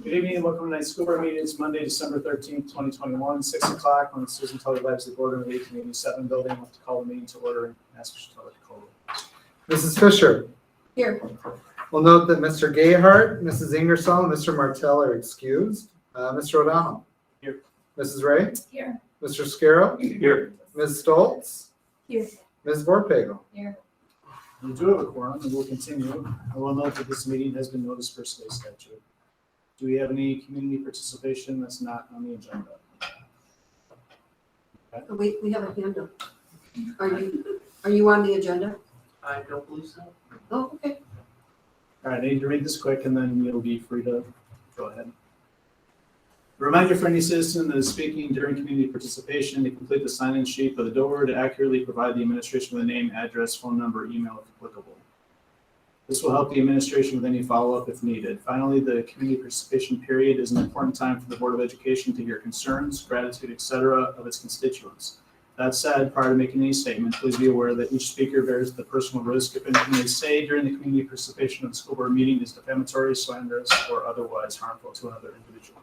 Good evening and welcome to tonight's school board meeting. It's Monday, December 13th, 2021, 6 o'clock on the Susan Tully Library Boardroom of the 1887 building. I'll have to call the meeting to order and ask Mr. Tully to call it. Mrs. Fisher. Here. We'll note that Mr. Gayhart, Mrs. Ingersoll, and Mr. Martell are excused. Mr. O'Donnell. Here. Mrs. Ray. Here. Mr. Scarrow. Here. Ms. Stoltz. Here. Ms. Vorpagel. Here. We do have a quorum and we'll continue. I will note that this meeting has been noticed per state statute. Do we have any community participation that's not on the agenda? We have a hand up. Are you on the agenda? I don't believe so. Oh, okay. All right, I need to read this quick and then you'll be free to go ahead. A reminder for any citizen that is speaking during community participation to complete the sign-in sheet by the door to accurately provide the administration with a name, address, phone number, email if applicable. This will help the administration with any follow-up if needed. Finally, the community participation period is an important time for the Board of Education to hear concerns, gratitude, etc. of its constituents. That said, prior to making any statement, please be aware that each speaker bears the personal risk if anything they say during the community participation of the school board meeting is defamatory, slanderous, or otherwise harmful to another individual.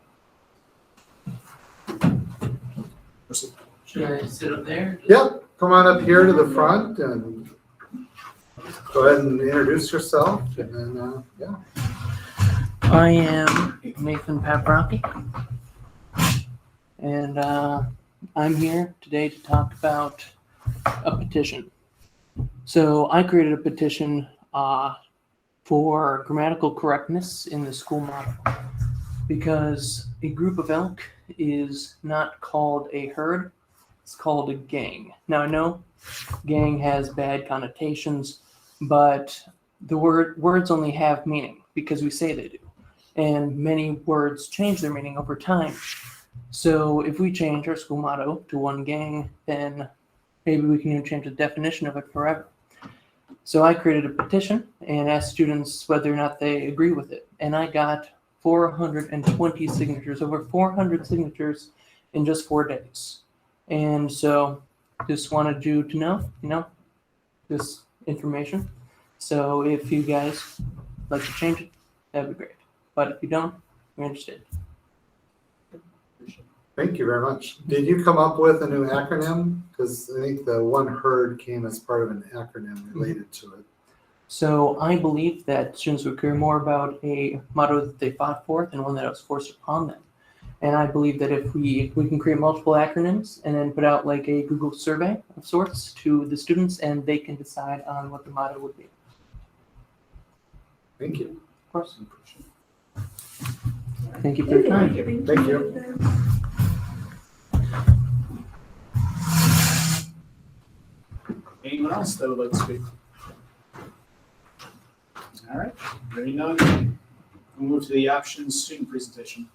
Proceed. Should I sit up there? Yep, come on up here to the front and go ahead and introduce yourself and then, yeah. I am Nathan Paprocki, and I'm here today to talk about a petition. So I created a petition for grammatical correctness in the school model, because a group of elk is not called a herd, it's called a gang. Now I know gang has bad connotations, but the words only have meaning because we say they do. And many words change their meaning over time. So if we change our school motto to one gang, then maybe we can even change the definition of it forever. So I created a petition and asked students whether or not they agree with it. And I got 420 signatures, over 400 signatures in just 4 days. And so just wanted you to know, this information. So if you guys like to change it, that'd be great. But if you don't, you're interested. Thank you very much. Did you come up with a new acronym? Because I think the one herd came as part of an acronym related to it. So I believe that students would care more about a motto that they fought for than one that was forced upon them. And I believe that if we can create multiple acronyms and then put out like a Google survey of sorts to the students, and they can decide on what the motto would be. Thank you. Of course. Thank you for your time. Thank you. Anyone else that would like to speak? All right, hearing none, we'll move to the options student presentation.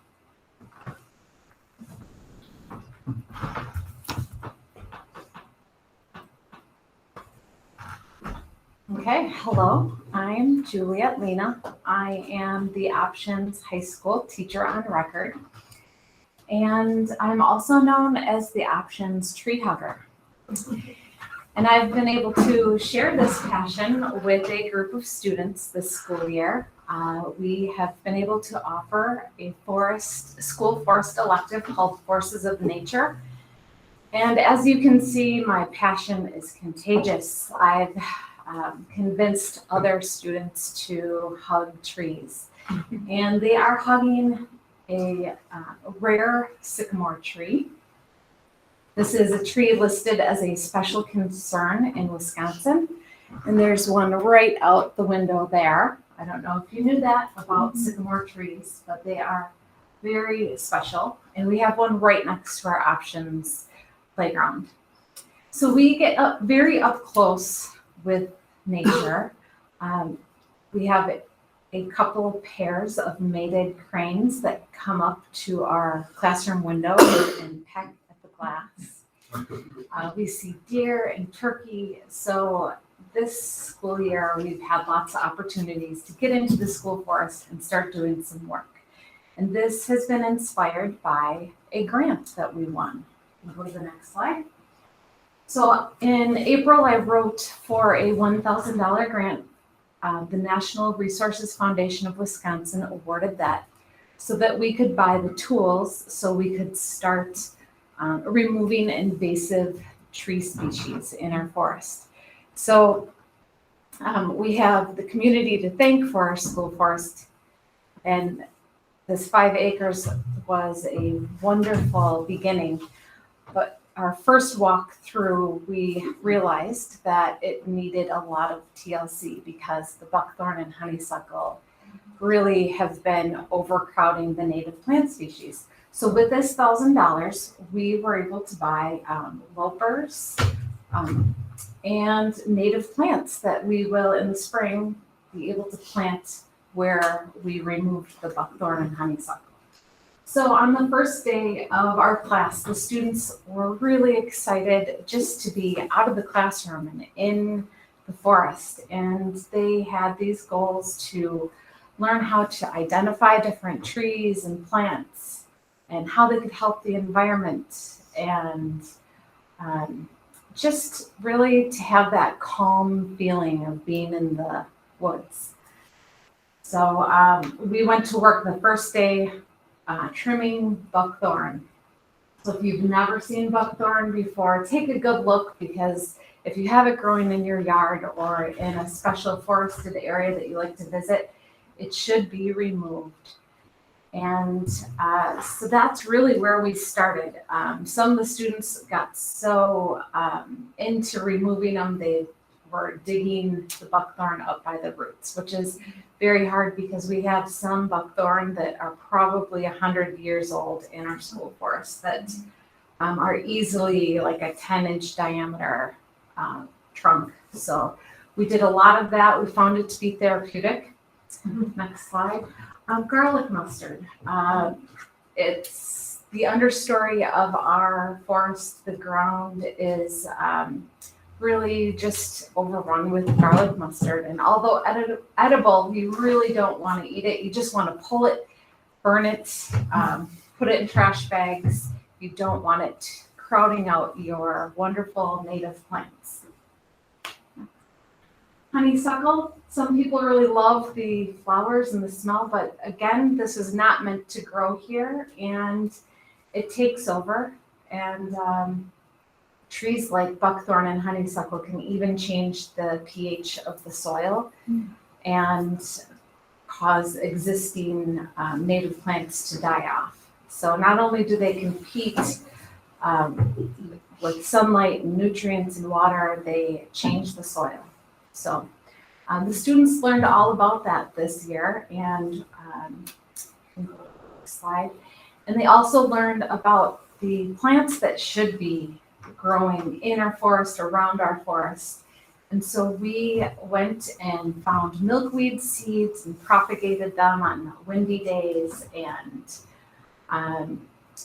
Okay, hello, I'm Juliet Lena. I am the Options High School teacher on record, and I'm also known as the Options tree hugger. And I've been able to share this passion with a group of students this school year. We have been able to offer a school forest elective called Forces of Nature. And as you can see, my passion is contagious. I've convinced other students to hug trees. And they are hugging a rare sycamore tree. This is a tree listed as a special concern in Wisconsin. And there's one right out the window there. I don't know if you knew that about sycamore trees, but they are very special. And we have one right next to our options playground. So we get very up close with nature. We have a couple of pairs of mated cranes that come up to our classroom window and peck at the glass. We see deer and turkey. So this school year, we've had lots of opportunities to get into the school forest and start doing some work. And this has been inspired by a grant that we won. Go to the next slide. So in April, I wrote for a $1,000 grant. The National Resources Foundation of Wisconsin awarded that so that we could buy the tools so we could start removing invasive tree species in our forest. So we have the community to thank for our school forest, and this 5 acres was a wonderful beginning. But our first walk through, we realized that it needed a lot of TLC because the buckthorn and honeysuckle really have been overcrowding the native plant species. So with this $1,000, we were able to buy lopers and native plants that we will in the spring be able to plant where we removed the buckthorn and honeysuckle. So on the first day of our class, the students were really excited just to be out of the classroom and in the forest. And they had these goals to learn how to identify different trees and plants and how they could help the environment, and just really to have that calm feeling of being in the woods. So we went to work the first day trimming buckthorn. So if you've never seen buckthorn before, take a good look, because if you have it growing in your yard or in a special forested area that you like to visit, it should be removed. And so that's really where we started. Some of the students got so into removing them, they were digging the buckthorn up by the roots, which is very hard because we have some buckthorn that are probably 100 years old in our school forest that are easily like a 10-inch diameter trunk. So we did a lot of that. We found it to be therapeutic. Next slide. Garlic mustard. It's the understory of our forest. The ground is really just overrun with garlic mustard. And although edible, you really don't want to eat it. You just want to pull it, burn it, put it in trash bags. You don't want it crowding out your wonderful native plants. Honeysuckle. Some people really love the flowers and the smell, but again, this is not meant to grow here, and it takes over. And trees like buckthorn and honeysuckle can even change the pH of the soil and cause existing native plants to die off. So not only do they compete with sunlight and nutrients and water, they change the soil. So the students learned all about that this year, and slide. And they also learned about the plants that should be growing in our forest, around our forest. And so we went and found milkweed seeds and propagated them on windy days. And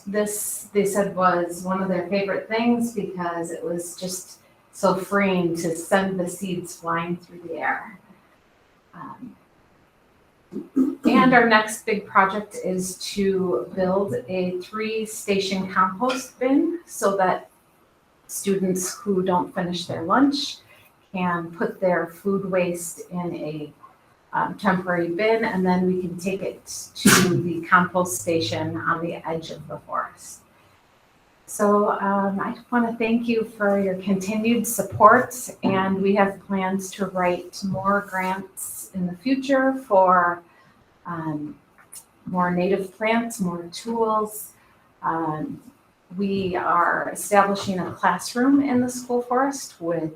this, they said, was one of their favorite things because it was just so freeing to send the seeds flying through the air. And our next big project is to build a 3-station compost bin so that students who don't finish their lunch can put their food waste in a temporary bin, and then we can take it to the compost station on the edge of the forest. So I want to thank you for your continued support, and we have plans to write more grants in the future for more native plants, more tools. We are establishing a classroom in the school forest with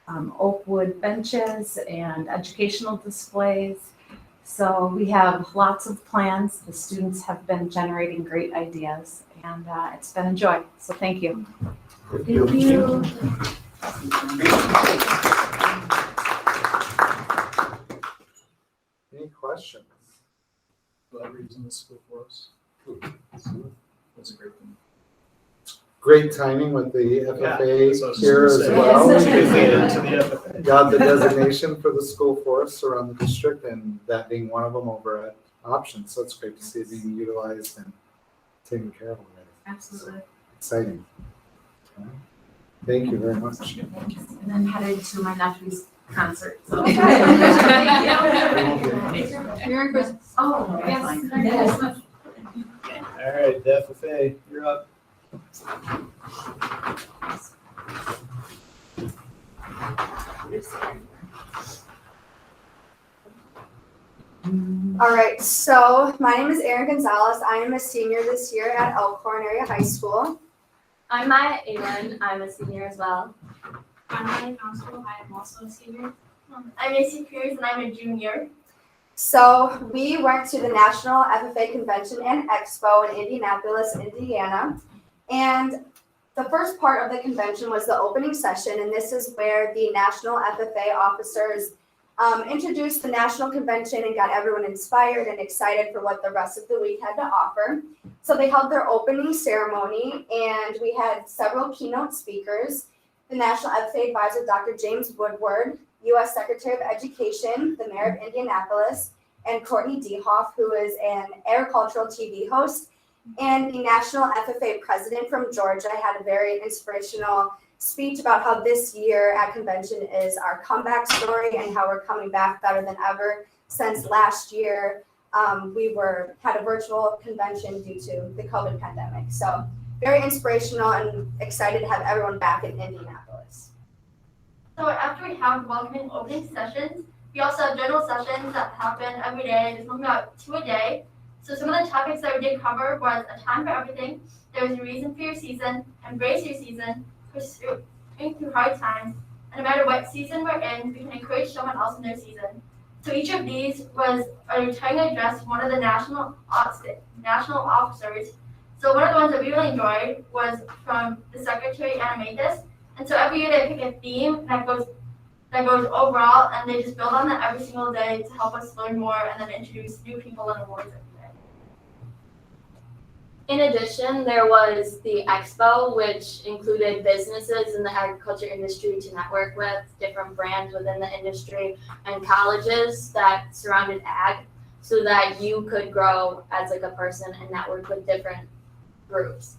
oak wood benches and educational displays. So we have lots of plans. The students have been generating great ideas, and it's been a joy. So thank you. Thank you. Any questions? Collaborators in the school force. That's a great thing. Great timing with the Yeah, FFA so I was here just as gonna well. Yes. Good lead into the FFA. Got the designation for the school forests around the district, and that being one of them over at Options. So it's great to see it being utilized and taken care of already. Absolutely. Exciting. Thank you very much. And then headed to my nephew's concert. So. Okay. Merry Christmas. Oh, yes. Yes. All right, the FFA, you're up. All right, so my name is Erin Gonzalez. I am a senior this year at Elkhorn Area High School. I'm Maya Aylan. I'm a senior as well. I'm Ryan Constable. I am also a senior. I'm AC Cruz and I'm a junior. So we went to the National FFA Convention and Expo in Indianapolis, Indiana. And the first part of the convention was the opening session, and this is where the National FFA officers introduced the national convention and got everyone inspired and excited for what the rest of the week had to offer. So they held their opening ceremony, and we had several keynote speakers. The National FFA Advisor, Dr. James Woodward, U.S. Secretary of Education, the Mayor of Indianapolis, and Courtney Dehoff, who is an agricultural TV host, and the National FFA President from Georgia had a very inspirational speech about how this year at convention is our comeback story and how we're coming back better than ever. Since last year, we had a virtual convention due to the COVID pandemic. So very inspirational and excited to have everyone back in Indianapolis. So after we have welcoming opening sessions, we also have general sessions that happen every day. There's only about 2 a day. So some of the topics that we did cover was a time for everything. There was a reason for your season, embrace your season, going through hard times, and no matter what season we're in, we can encourage someone else in their season. So each of these was a returning address from one of the national officers. So one of the ones that we really enjoyed was from the Secretary Animatus. And so every year they pick a theme that goes overall, and they just build on that every single day to help us learn more and then introduce new people and awards every day. In addition, there was the expo, which included businesses in the agriculture industry to network with, different brands within the industry, and colleges that surrounded ag, so that you could grow as like a person and network with different groups.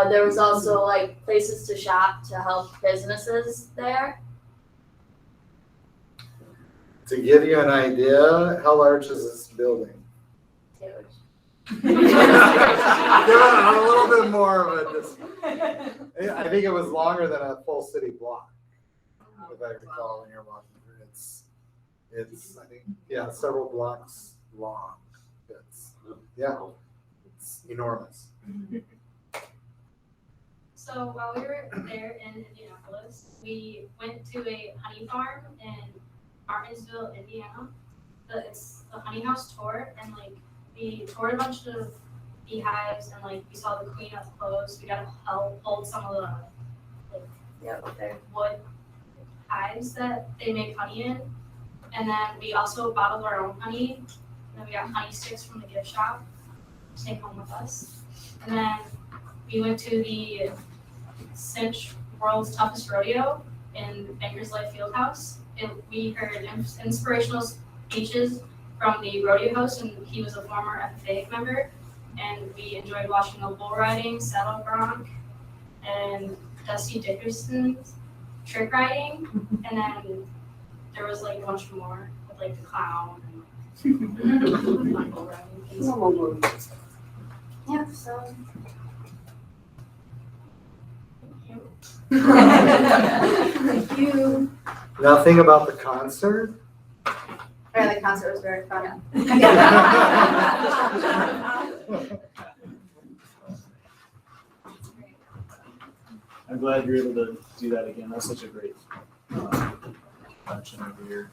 There was also like places to shop to help businesses there. To give you an idea, how large is this building? Huge. Give it a little bit more of a I think it was longer than a full city block, if I recall when you're walking through. It's I think, yeah, several blocks long. It's enormous. So while we were there in Indianapolis, we went to a honey farm in Martinsville, Indiana. It's a honey house tour, and like we toured a bunch of beehives, and like we saw the queen up close. We got to help hold some of the wood hives that they make honey in, and then we also bottled our own honey. And then we got honey sticks from the gift shop to take home with us, and then we went to the Cinch World's Toughest Rodeo in Bankers Life Fieldhouse. We heard inspirational speeches from the rodeo host, and he was a former FFA member. And we enjoyed watching the bull riding, saddle bronc, and Dusty Dickerson's trick riding. And then there was like a bunch more with like the clown and bull riding. Yeah, so. Thank you. Nothing about the concert? Yeah, the concert was very fun. I'm glad you're able to do that again. That's such a great function every year.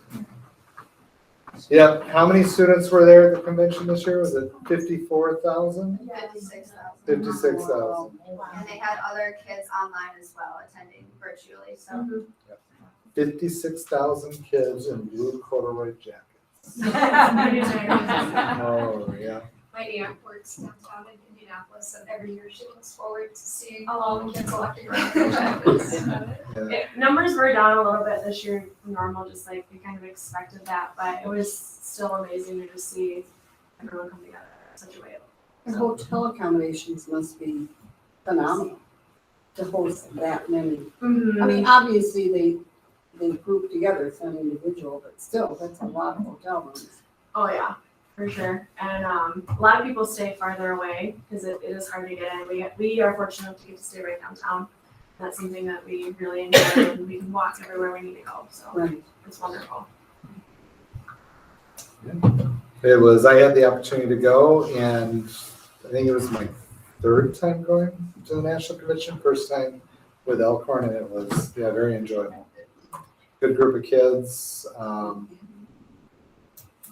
Yeah, how many students were there at the convention this year? Was it 54,000? 56,000. 56,000. And they had other kids online as well attending virtually. So 56,000 kids in blue corduroy jackets. Oh, yeah. My aunt works downtown in Indianapolis, and every year she looks forward to seeing all the kids electing jackets. Yeah. Numbers were down a little bit this year from normal, just like we kind of expected that, but it was still amazing to just see everyone come together in such a way. And hotel accommodations must be phenomenal to host that many. I mean, obviously they group together, it's not individual, but still, that's a lot of hotel rooms. Oh yeah, For sure. And a lot of people stay farther away because it is hard to get in. We are fortunate to get to stay right downtown. That's something that we really enjoy, and we can walk everywhere we need to go. So Right. it's wonderful. I had the opportunity to go, and I think it was my third time going to the national convention, first time with Elkhorn, and it was, very enjoyable. Good group of kids,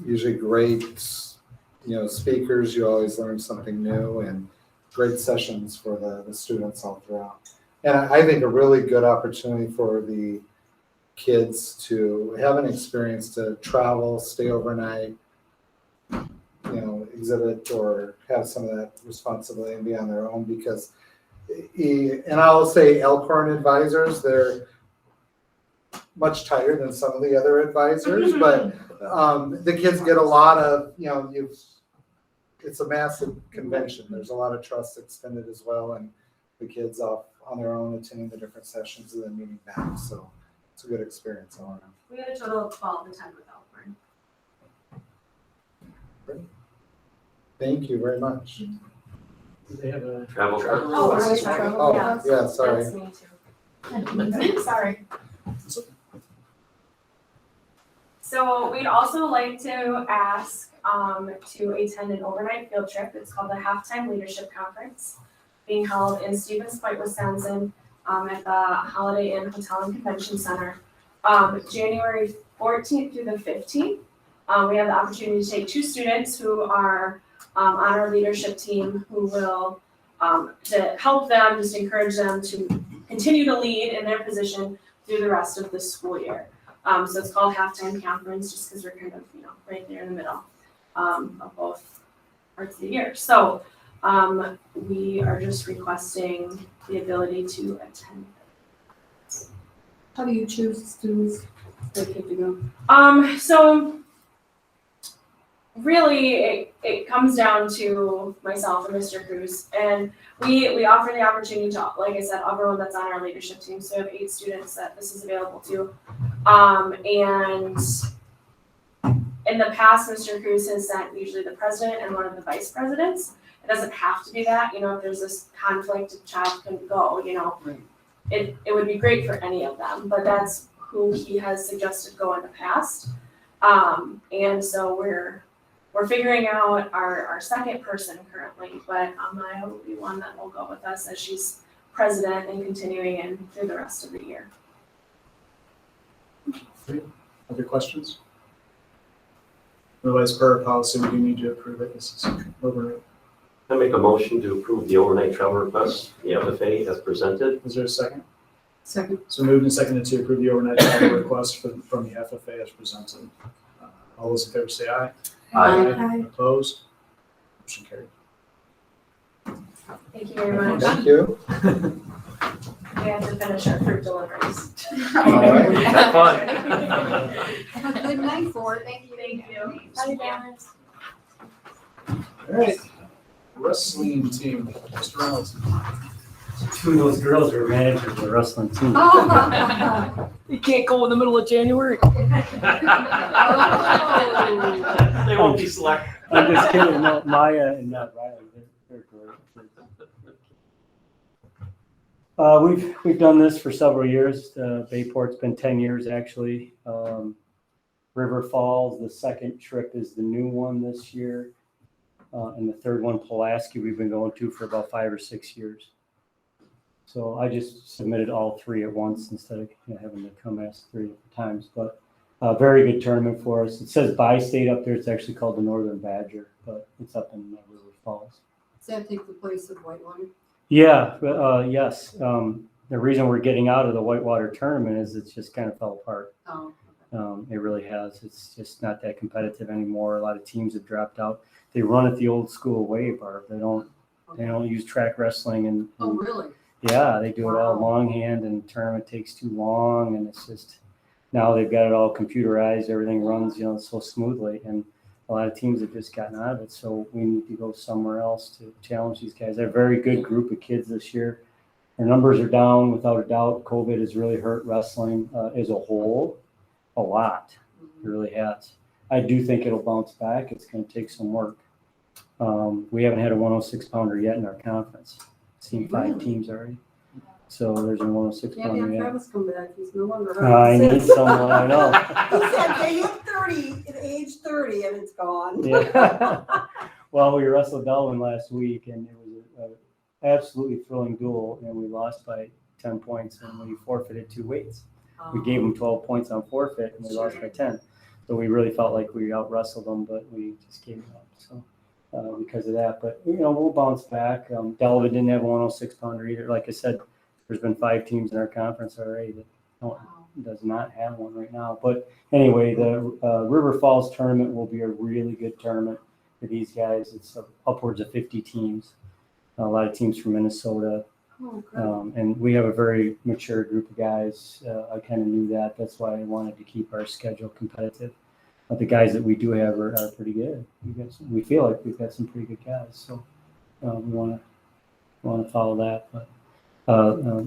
usually great, speakers. You always learn something new, and great sessions for the students all throughout. And I think a really good opportunity for the kids to have an experience to travel, stay overnight, exhibit or have some of that responsibility and be on their own, because, and I'll say Elkhorn advisors, they're much tighter than some of the other advisors, but the kids get a lot of, it's a massive convention. There's a lot of trust extended as well, and the kids off on their own attending the different sessions and then meeting back. So it's a good experience all around. We had a total of 12 attend with Elkhorn. Thank you very much. Do they have a Travel. Oh, right, sorry. travel. Oh, Yes. yeah, sorry. That's me too. Sorry. So we'd also like to ask to attend an overnight field trip. It's called the Halftime Leadership Conference, being held in Stevens Point, Wisconsin, at the Holiday Inn Hotel and Convention Center, January 14th through the 15th. We have the opportunity to take 2 students who are on our leadership team, who will to help them, just encourage them to continue to lead in their position through the rest of the school year. So it's called Halftime Conference, just because we're kind of, right there in the middle of both parts of the year. So we are just requesting the ability to attend. How do you choose students that get to go? So really it comes down to myself and Mr. Cruz, and we offer the opportunity to, like I said, everyone that's on our leadership team. So we have 8 students that this is available to. And in the past, Mr. Cruz has sent usually the president and one of the vice presidents. It doesn't have to be that, if there's this conflict, a child couldn't go, it would be great for any of them, but that's who he has suggested go in the past. And so we're figuring out our second person currently, but Maya will be one that will go with us as she's president and continuing in through the rest of the year. other questions? Otherwise, per our policy, we do need to approve it. This is overnight. I make a motion to approve the overnight travel request, the FFA as presented. Is there a second? Second. So moved and seconded to approve the overnight travel request from the FFA as presented. All those in favor say aye. Aye. Opposed? Motion carried. Thank you very much. Thank you. We have to finish our fruit deliveries. All right. Have fun. Have a good night for it. Thank you. Bye, Dennis. All right. Wrestling team, Mr. Reynolds. 2 of those girls are managers of the wrestling team. Oh. You can't go in the middle of January. They won't be selected. I'm just kidding. No, Maya and Riley, they're great. We've done this for several years. Bayport's been 10 years actually. River Falls, the second trip is the new one this year. And the third one, Pulaski, we've been going to for about 5 or 6 years. So I just submitted all 3 at once instead of having to come ask 3 different times. But a very good tournament for us. It says bi-state up there. It's actually called the Northern Badger, but it's up in River Falls. Does that take the place of Whitewater? Yeah, yes. The reason we're getting out of the Whitewater tournament is it's just kind of fell apart. Oh. It really has. It's just not that competitive anymore. A lot of teams have dropped out. They run it the old school way, Barb. They don't use track wrestling and Oh, really? yeah, they do it all longhand, and the tournament takes too long, and it's just now they've got it all computerized. Everything runs, so smoothly, and a lot of teams have just gotten out of it. So we need to go somewhere else to challenge these guys. They're a very good group of kids this year. Our numbers are down without a doubt. COVID has really hurt wrestling as a whole a lot. It really has. I do think it'll bounce back. It's going to take some work. We haven't had a 106 pounder yet in our conference. Seen 5 teams already. So there's a 106 Can't pounder have yet. Travis come back, he's no longer. I need someone, I know. He said they hit 30, at age 30, and it's gone. Yeah. Well, we wrestled Delvin last week, and it was an absolutely thrilling duel, and we lost by 10 points, and we forfeited 2 weights. We gave them 12 points on forfeit, and we lost by 10. So we really felt like we out wrestled them, but we just gave up. So because of that, but we'll bounce back. Delvin didn't have a 106 pounder either. Like I said, there's been 5 teams in our conference already that does not have one right now. But anyway, the River Falls tournament will be a really good tournament for these guys. It's upwards of 50 teams, a lot of teams from Minnesota. And we have a very mature group of guys. I kind of knew that. That's why I wanted to keep our schedule competitive. But the guys that we do have are pretty good. We feel like we've got some pretty good guys. So we want to follow that. But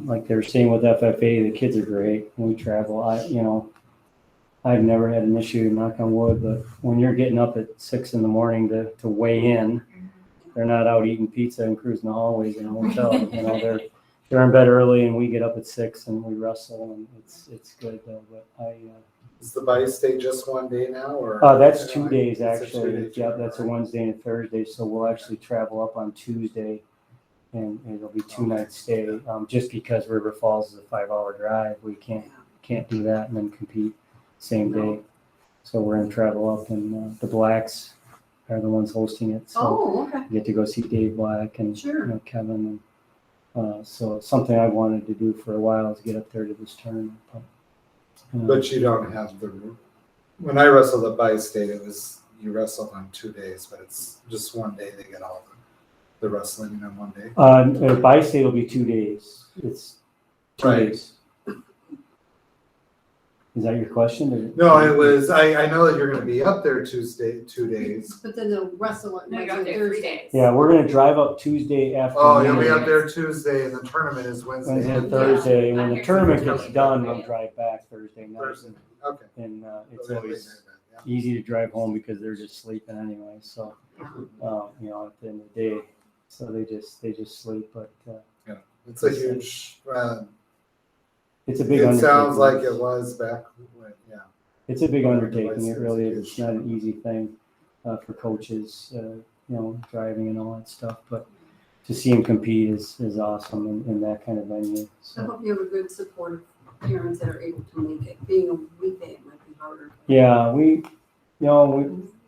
like they were saying with FFA, the kids are great. When we travel, I've never had an issue, knock on wood, but when you're getting up at 6 in the morning to weigh in, they're not out eating pizza and cruising the hallways in a hotel. They're in bed early, and we get up at 6 and we wrestle, and it's good though. But Is the bi-state just one day now, or? That's 2 days It's a actually. 2-day Yeah, trip, that's a right? Wednesday and a Thursday. So we'll actually travel up on Tuesday, and it'll be 2 nights stay. Just because River Falls is a 5-hour drive, we can't do that and then compete same day. So we're gonna travel up, and the Blacks are the ones hosting it. So Okay. you get to go see Dave Black and Sure. Kevin. And so something I wanted to do for a while is get up there to this tournament. But you don't have when I wrestled at bi-state, you wrestled on 2 days, but it's just one day. They get all the wrestling in one day. Bi-state will be 2 days. It's 2 Right. days. Is that your question? No, it was, I know that you're gonna be up there 2 days. But then they'll wrestle it No, you're Wednesday, up there 3 Thursday. days. Yeah, we're gonna drive up Tuesday afternoon. Oh, you'll be up there Tuesday, and the tournament is Wednesday. Wednesday and and Thursday. Yeah. When the tournament gets done, we'll drive back Thursday night. Thursday. Okay. And it's So always yeah. easy to drive home because they're just sleeping anyway. So, at the end of the day, so they just sleep. But It's a huge, it's a big it undertaking. sounds like it was back when, yeah. It's a big undertaking. It really is. Huge. It's not an easy thing for coaches, driving and all that stuff. But to see them compete is awesome in that kind of venue. I So hope you have a good support of parents that are able to make it. Being a weekday, it might be harder. yeah,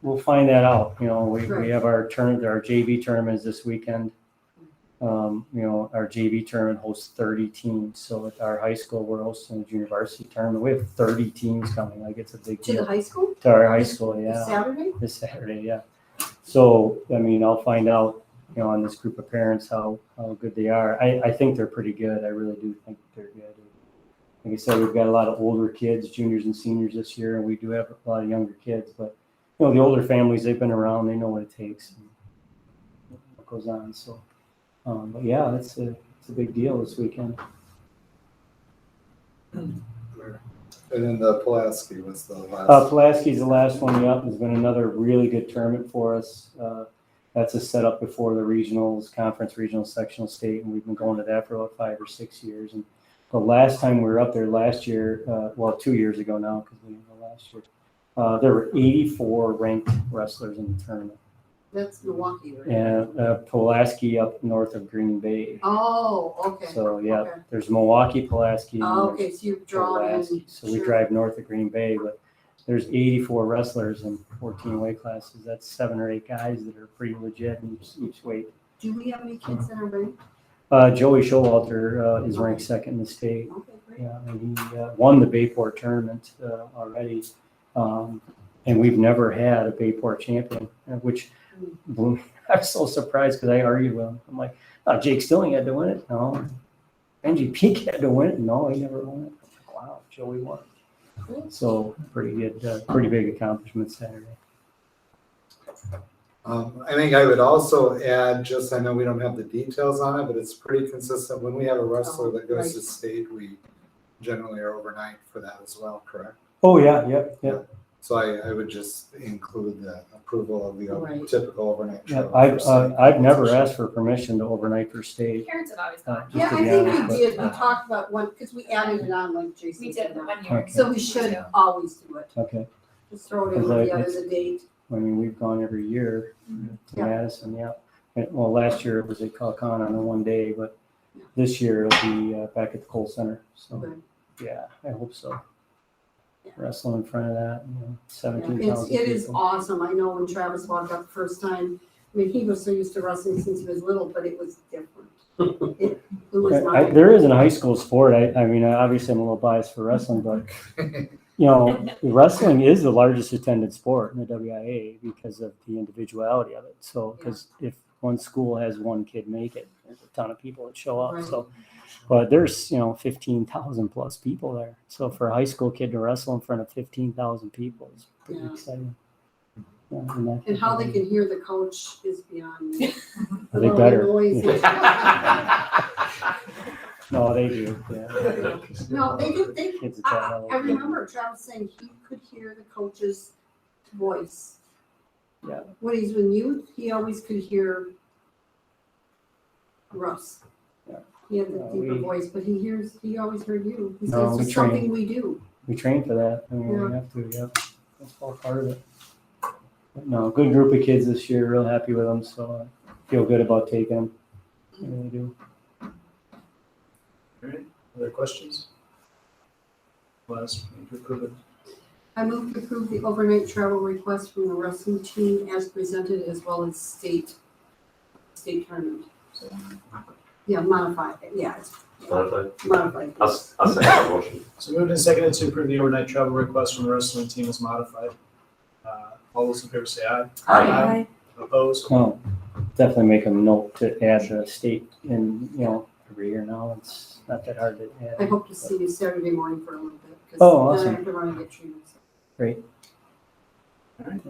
we'll find that out. We Right. have our JV tournament is this weekend. Our JV tournament hosts 30 teams. So at our high school, we're hosting a junior varsity tournament. We have 30 teams coming. Like it's a big To the deal. high school? To our high school, yeah. Saturday? This Saturday, yeah. So, I'll find out, on this group of parents how good they are. I think they're pretty good. I really do think they're good. Like I said, we've got a lot of older kids, juniors and seniors this year, and we do have a lot of younger kids. But, the older families, they've been around, they know what it takes and what goes on. So, but yeah, it's a big deal this weekend. And then the Pulaski was the last. Pulaski's the last one up. There's been another really good tournament for us. That's a setup before the regionals, conference, regional, sectional, state, and we've been going to that for about 5 or 6 years. And the last time we were up there last year, 2 years ago now, because we didn't go last year, there were 84 ranked wrestlers in the tournament. That's Milwaukee, right? And Pulaski up north of Green Bay. Oh, okay. So yeah, Okay. there's Milwaukee, Pulaski. and Oh, there's okay, so you draw in. Pulaski. So we Sure. drive north of Green Bay, but there's 84 wrestlers in 14 weight classes. That's 7 or 8 guys that are pretty legit in each weight. Do we have any kids that are ranked? Joey Showalter is ranked second in the state. Okay, great. Yeah, and he won the Bayport tournament already. And we've never had a Bayport champion, which blew. I was so surprised because I argued with him. I'm like, oh, Jake Stilling had to win it. No. Benji Peak had to win it. No, he never won it. I'm like, wow, Joey won. So pretty good, pretty big accomplishment Saturday. I think I would also add, I know we don't have the details on it, but it's pretty consistent. When we have a wrestler that goes to state, we generally are overnight for that as well, correct? Oh yeah, yep. So I would just include the approval of the Right. typical overnight Yeah, travel. I've never asked for permission to overnight for state. Parents have always gone. Just Yeah, to I be think honest, we but- did, we talked about one, because we added it on like Jason We said. did one year. Okay. So we should always do it, Okay, just throw it in Because with I- the other, it's- the date. I mean, we've gone every year to Yeah. Madison, yeah. Well, last year it was at Calcon on a one day, but this year it'll be back at the Cole Center, so, Good. yeah, I hope so. Yeah. Wrestling in front of that, Yeah, 17,000 It is people. awesome. I know when Travis walked up the first time, I mean, he was so used to wrestling since he was little, but it was different. It was not. There is a high school sport, I mean, obviously I'm a little biased for wrestling, but, you know, wrestling is the largest attended sport in the WIA because of the individuality of it. So, because if one school has one kid make it, there's a ton of people that show up, Right. so. But there's, 15,000 plus people there. So for a high school kid to wrestle in front of 15,000 people is pretty Yeah. exciting. Yeah, And how they can hear the coach is beyond me. The They little better. noise. No, they do, yeah. No, they do, Kids at that I level. remember Travis saying he could hear the coach's voice. Yeah. When he's with youth, he always could hear Russ. Yeah. He had the No, deeper we- voice, but he always heard you. He No, says we it's train. something we do. We train for that. I mean, Yeah. we have to, yeah. That's all part of it. But no, good group of kids this year, real happy with them, so I feel good about taking them. I really do. All right, other questions? Last, to approve it. I move to approve the overnight travel request from the wrestling team as presented as well as state tournament. Yeah, modified, yeah, it's Modified. modified. I'll second that motion. So moved and seconded to approve the overnight travel request from the wrestling team as modified. All those in favor say aye. Aye. Opposed? Oh, definitely make a note to add the state in, every year now. It's not that hard to I add. hope to see you Saturday morning for a little bit. 'Cause Oh, then awesome. I have to run and get treatment. Great. All right.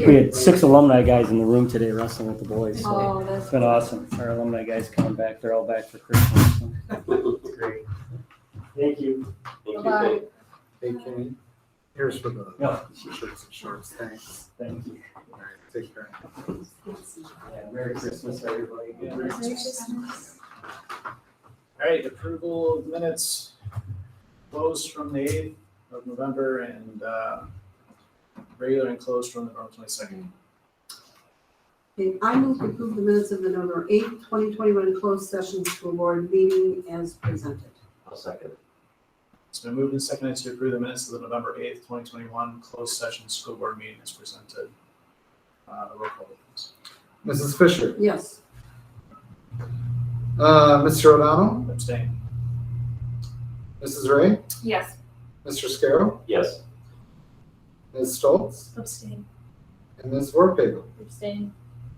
We had 6 alumni guys in the room today wrestling with the boys, so Oh, that's. it's been awesome. Our alumni guys coming back, they're all back for Christmas. So. It's great. Thank you. Thank you. Bye-bye. Hey, Kenny, here's for the Yeah. shirts and shorts, thanks. Thank you. All right, take care. Yeah, Merry Christmas, everybody. All right, approval of minutes closed from the 8th of November and regular and closed from November 22nd. Okay, I move to approve the minutes of the November 8th, 2021 closed session school board meeting as presented. I'll second. It's been moved and seconded to approve the minutes of the November 8th, 2021 closed session school board meeting as presented. Roll call, please. Mrs. Fisher, Yes. Mr. O'Donnell, Abstain. Mrs. Ray, Yes. Mr. Scarrow, Yes. Ms. Stoltz, Abstain. and Ms. Warpable. Abstain.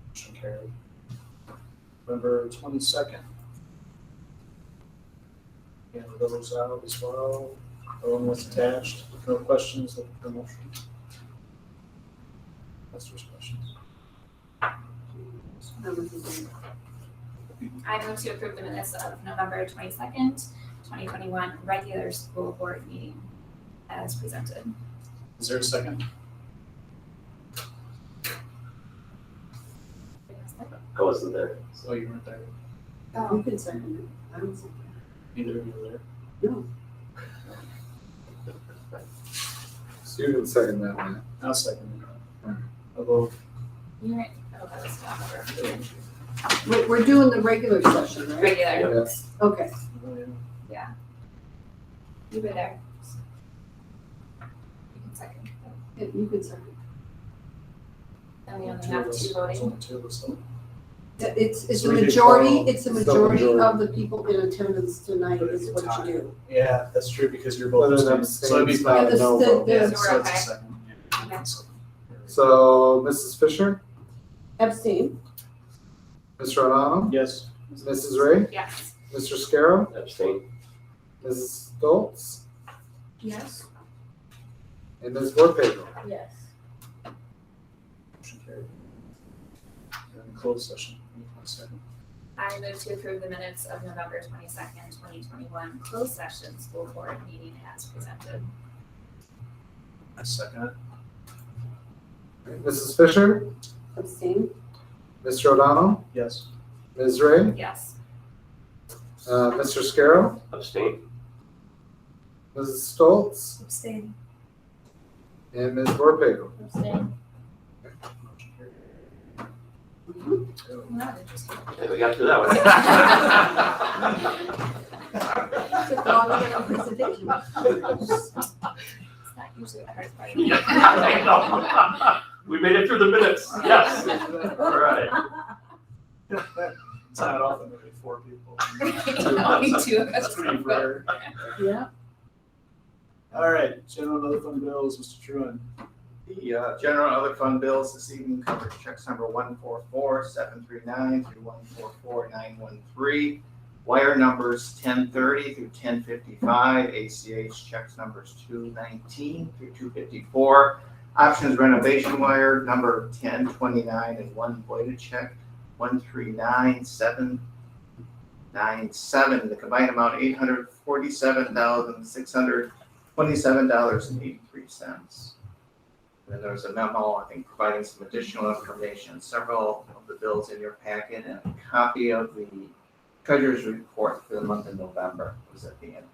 Motion carried. November 22nd. And those out as well. Owen was attached. No questions, looking for motion. That's first questions. I move to approve the minutes of November 22nd, 2021 regular school board meeting as presented. Is there a second? I wasn't there. Oh, you weren't there. You can second it. I don't second Neither of you were there. it. No. So you can second that one. I'll second it. I'll vote. You right? Oh, that was not We're doing the regular session, right? regular. Yes. Okay. You were there. You can second. Yeah, you can second. And we only Two have of us. two There's voting. only two of us, though. It's a So we could majority, call- it's a Still majority majority. of the people in attendance tonight is what you do. Yeah, that's true because you're both Whether abstaining. So it'd be abstains, five. not a no Yeah, vote. the- Yeah, the- so it's a Okay. second. Yeah. Okay. So Mrs. Fisher, Abstain. Mr. O'Donnell, Yes. Mrs. Ray, Yes. Mr. Scarrow, Abstain. Mrs. Stoltz, Yes. and Ms. Warpable. Yes. Motion carried. And closed session. Give me 1 second. I move to approve the minutes of November 22nd, 2021 closed session school board meeting as presented. I second it. Mrs. Fisher, Abstain? Mr. O'Donnell, Yes. Ms. Ray, Yes. Mr. Scarrow, Abstain. Mrs. Stoltz, Abstain. and Ms. Borpego. Abstain. Okay, we got through that one. Took longer than our presentation. It's not usually the hardest part. Yeah, I know. We made it through the minutes, yes. All right. It's not often that we have 4 people. Only 2 of us. That's pretty rare. Yeah. All right, general and other fund bills, Mr. Truan. The general and other fund bills this evening covers checks number 144739 through 144913. Wire numbers 1030 through 1055, ACH checks numbers 219 through 254. Options renovation wire number 1029 and one voided check 139797. The combined amount $847,627.83. Then there's a memo, I think, providing some additional information. Several of the bills in your packet and a copy of the treasurer's report for the month of November was at the end.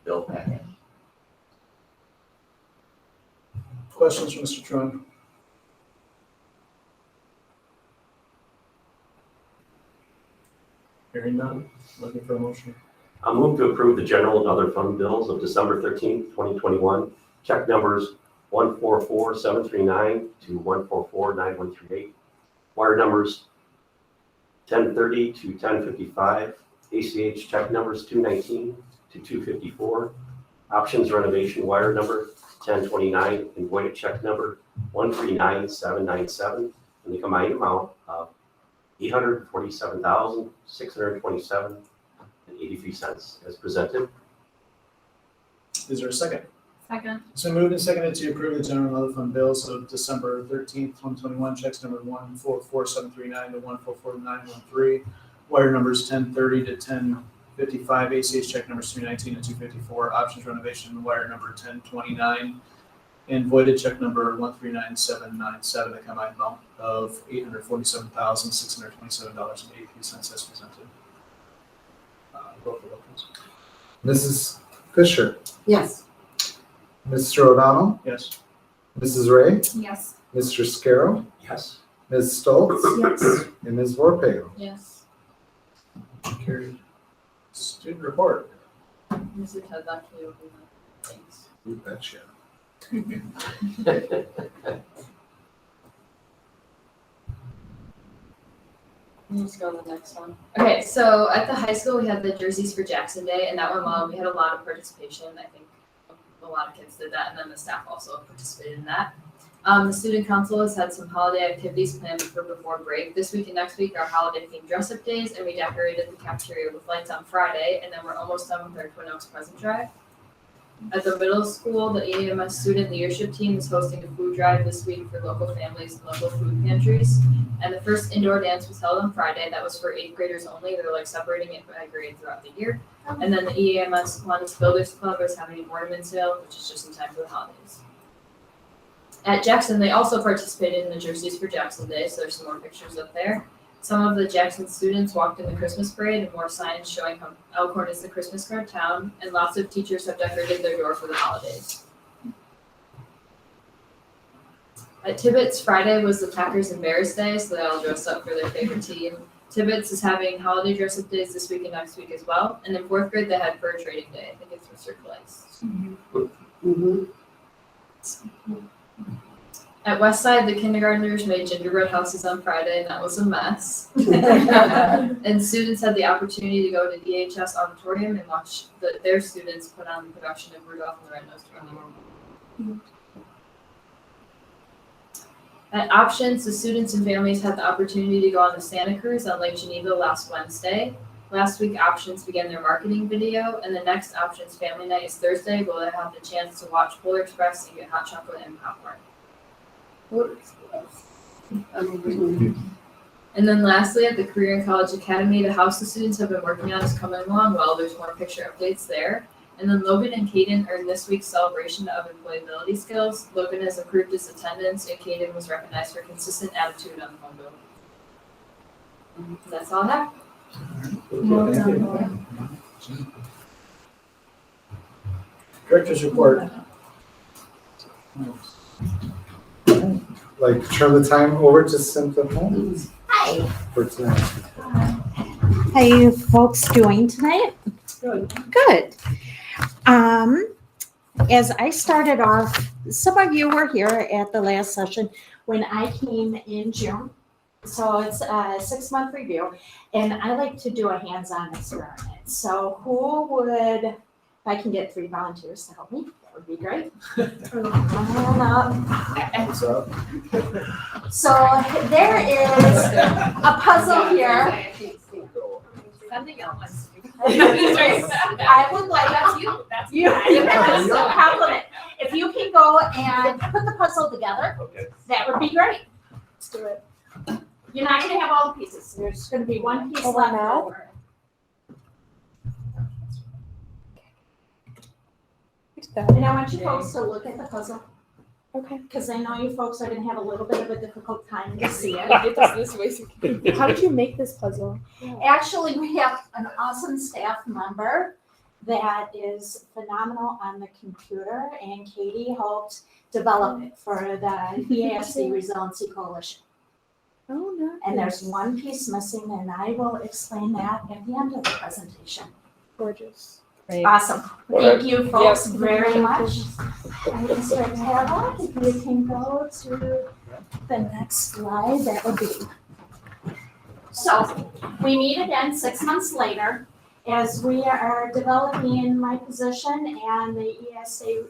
Bill packet. Questions for Mr. Truan? Hearing none, looking for a motion. I'll move to approve the general and other fund bills of December 13th, 2021. Check numbers 144739 to 1449138. Wire numbers 1030 to 1055. ACH check numbers 219 to 254. Options renovation wire number 1029 and voided check number 139797. And the combined amount of $847,627.83 as presented. Is there a second? Second. It's been moved and seconded to approve the general and other fund bills of December 13th, 2021, checks number 144739 to 144913, wire numbers 1030 to 1055, ACH check numbers 219 and 254, options renovation wire number 1029, and voided check number 139797, the combined amount of $847,627.83 as presented. Roll call, please. Mrs. Fisher, Yes. Mr. O'Donnell, Yes. Mrs. Ray, Yes. Mr. Scarrow, Yes. Ms. Stoltz, Yes. and Ms. Borpego. Yes. Carried. Student report. Mr. Ted actually opened the things. You betcha. Let's go to the next one. Okay, so at the high school, we had the Jerseys for Jackson Day, and that went well. We had a lot of participation. I think a lot of kids did that, and then the staff also participated in that. The student council has had some holiday activities planned for before break. This week and next week are holiday themed dress up days, and we decorated the cafeteria with lights on Friday, and then we're almost done with our Twin Oaks present drive. At the middle school, the EMS student leadership team is hosting a food drive this week for local families and local food pantries. And the first indoor dance was held on Friday. That was for 8th graders only. They're like separating it by grade throughout the year. And then the EMS Kiwanis Builders Club is having an ornament sale, which is just in time for the holidays. At Jackson, they also participated in the Jerseys for Jackson Day, so there's some more pictures up there. Some of the Jackson students walked in the Christmas parade and wore signage showing how Elkhorn is the Christmas card town, and lots of teachers have decorated their door for the holidays. At Tibbetts, Friday was the Packers and Bears Day, so they all dressed up for their favorite team. Tibbetts is having holiday dress-up days this week and next week as well, and in 4th grade they had fur trading day. I think it's Mr. Place. Mm-hmm. At Westside, the kindergartners made gingerbread houses on Friday, and that was a mess. And students had the opportunity to go to DHS Auditorium and watch their students put on the production of Rudolph and the Red-Nosed Reindeer. At Options, the students and families had the opportunity to go on the Santa Cruise on Lake Geneva last Wednesday. Last week, Options began their marketing video, and the next Options Family Night is Thursday, where they'll have the chance to watch Polar Express and get hot chocolate and popcorn. And then lastly, at the Career and College Academy, the house the students have been working on is coming along well. There's more picture updates there. And then Logan and Caden earned this week's celebration of employability skills. Logan has improved his attendance, and Caden was recognized for consistent attitude on the phone bill. That's all I have. Well done. Director's report. Like turn the time over to Cynthia Holmes Hi. for tonight. How you folks doing tonight? Good. Good. As I started off, some of you were here at the last session when I came in June. So it's a 6-month review, and I like to do a hands-on experiment. So who would, if I can get 3 volunteers to help me, that would be great. Come on up. What's up? So there is a puzzle here. Something else. I would like That's you. That's you. That's a compliment. If you can go and put the puzzle together, that would be great. Let's do it. You're not going to have all the pieces. There's going to be one piece left over. And I want you folks to look at the puzzle. Okay. Because I know you folks are going to have a little bit of a difficult time to see it. How did you make this puzzle? Actually, we have an awesome staff member that is phenomenal on the computer, and Katie helped develop it for the EASD Resiliency Coalition. Oh, no. And there's one piece missing, and I will explain that at the end of the presentation. Gorgeous. Awesome. Thank you folks Yep. very much. And Mr. Tara, if you can go to the next slide, that would be. So we meet again 6 months later as we are developing my position and the EASD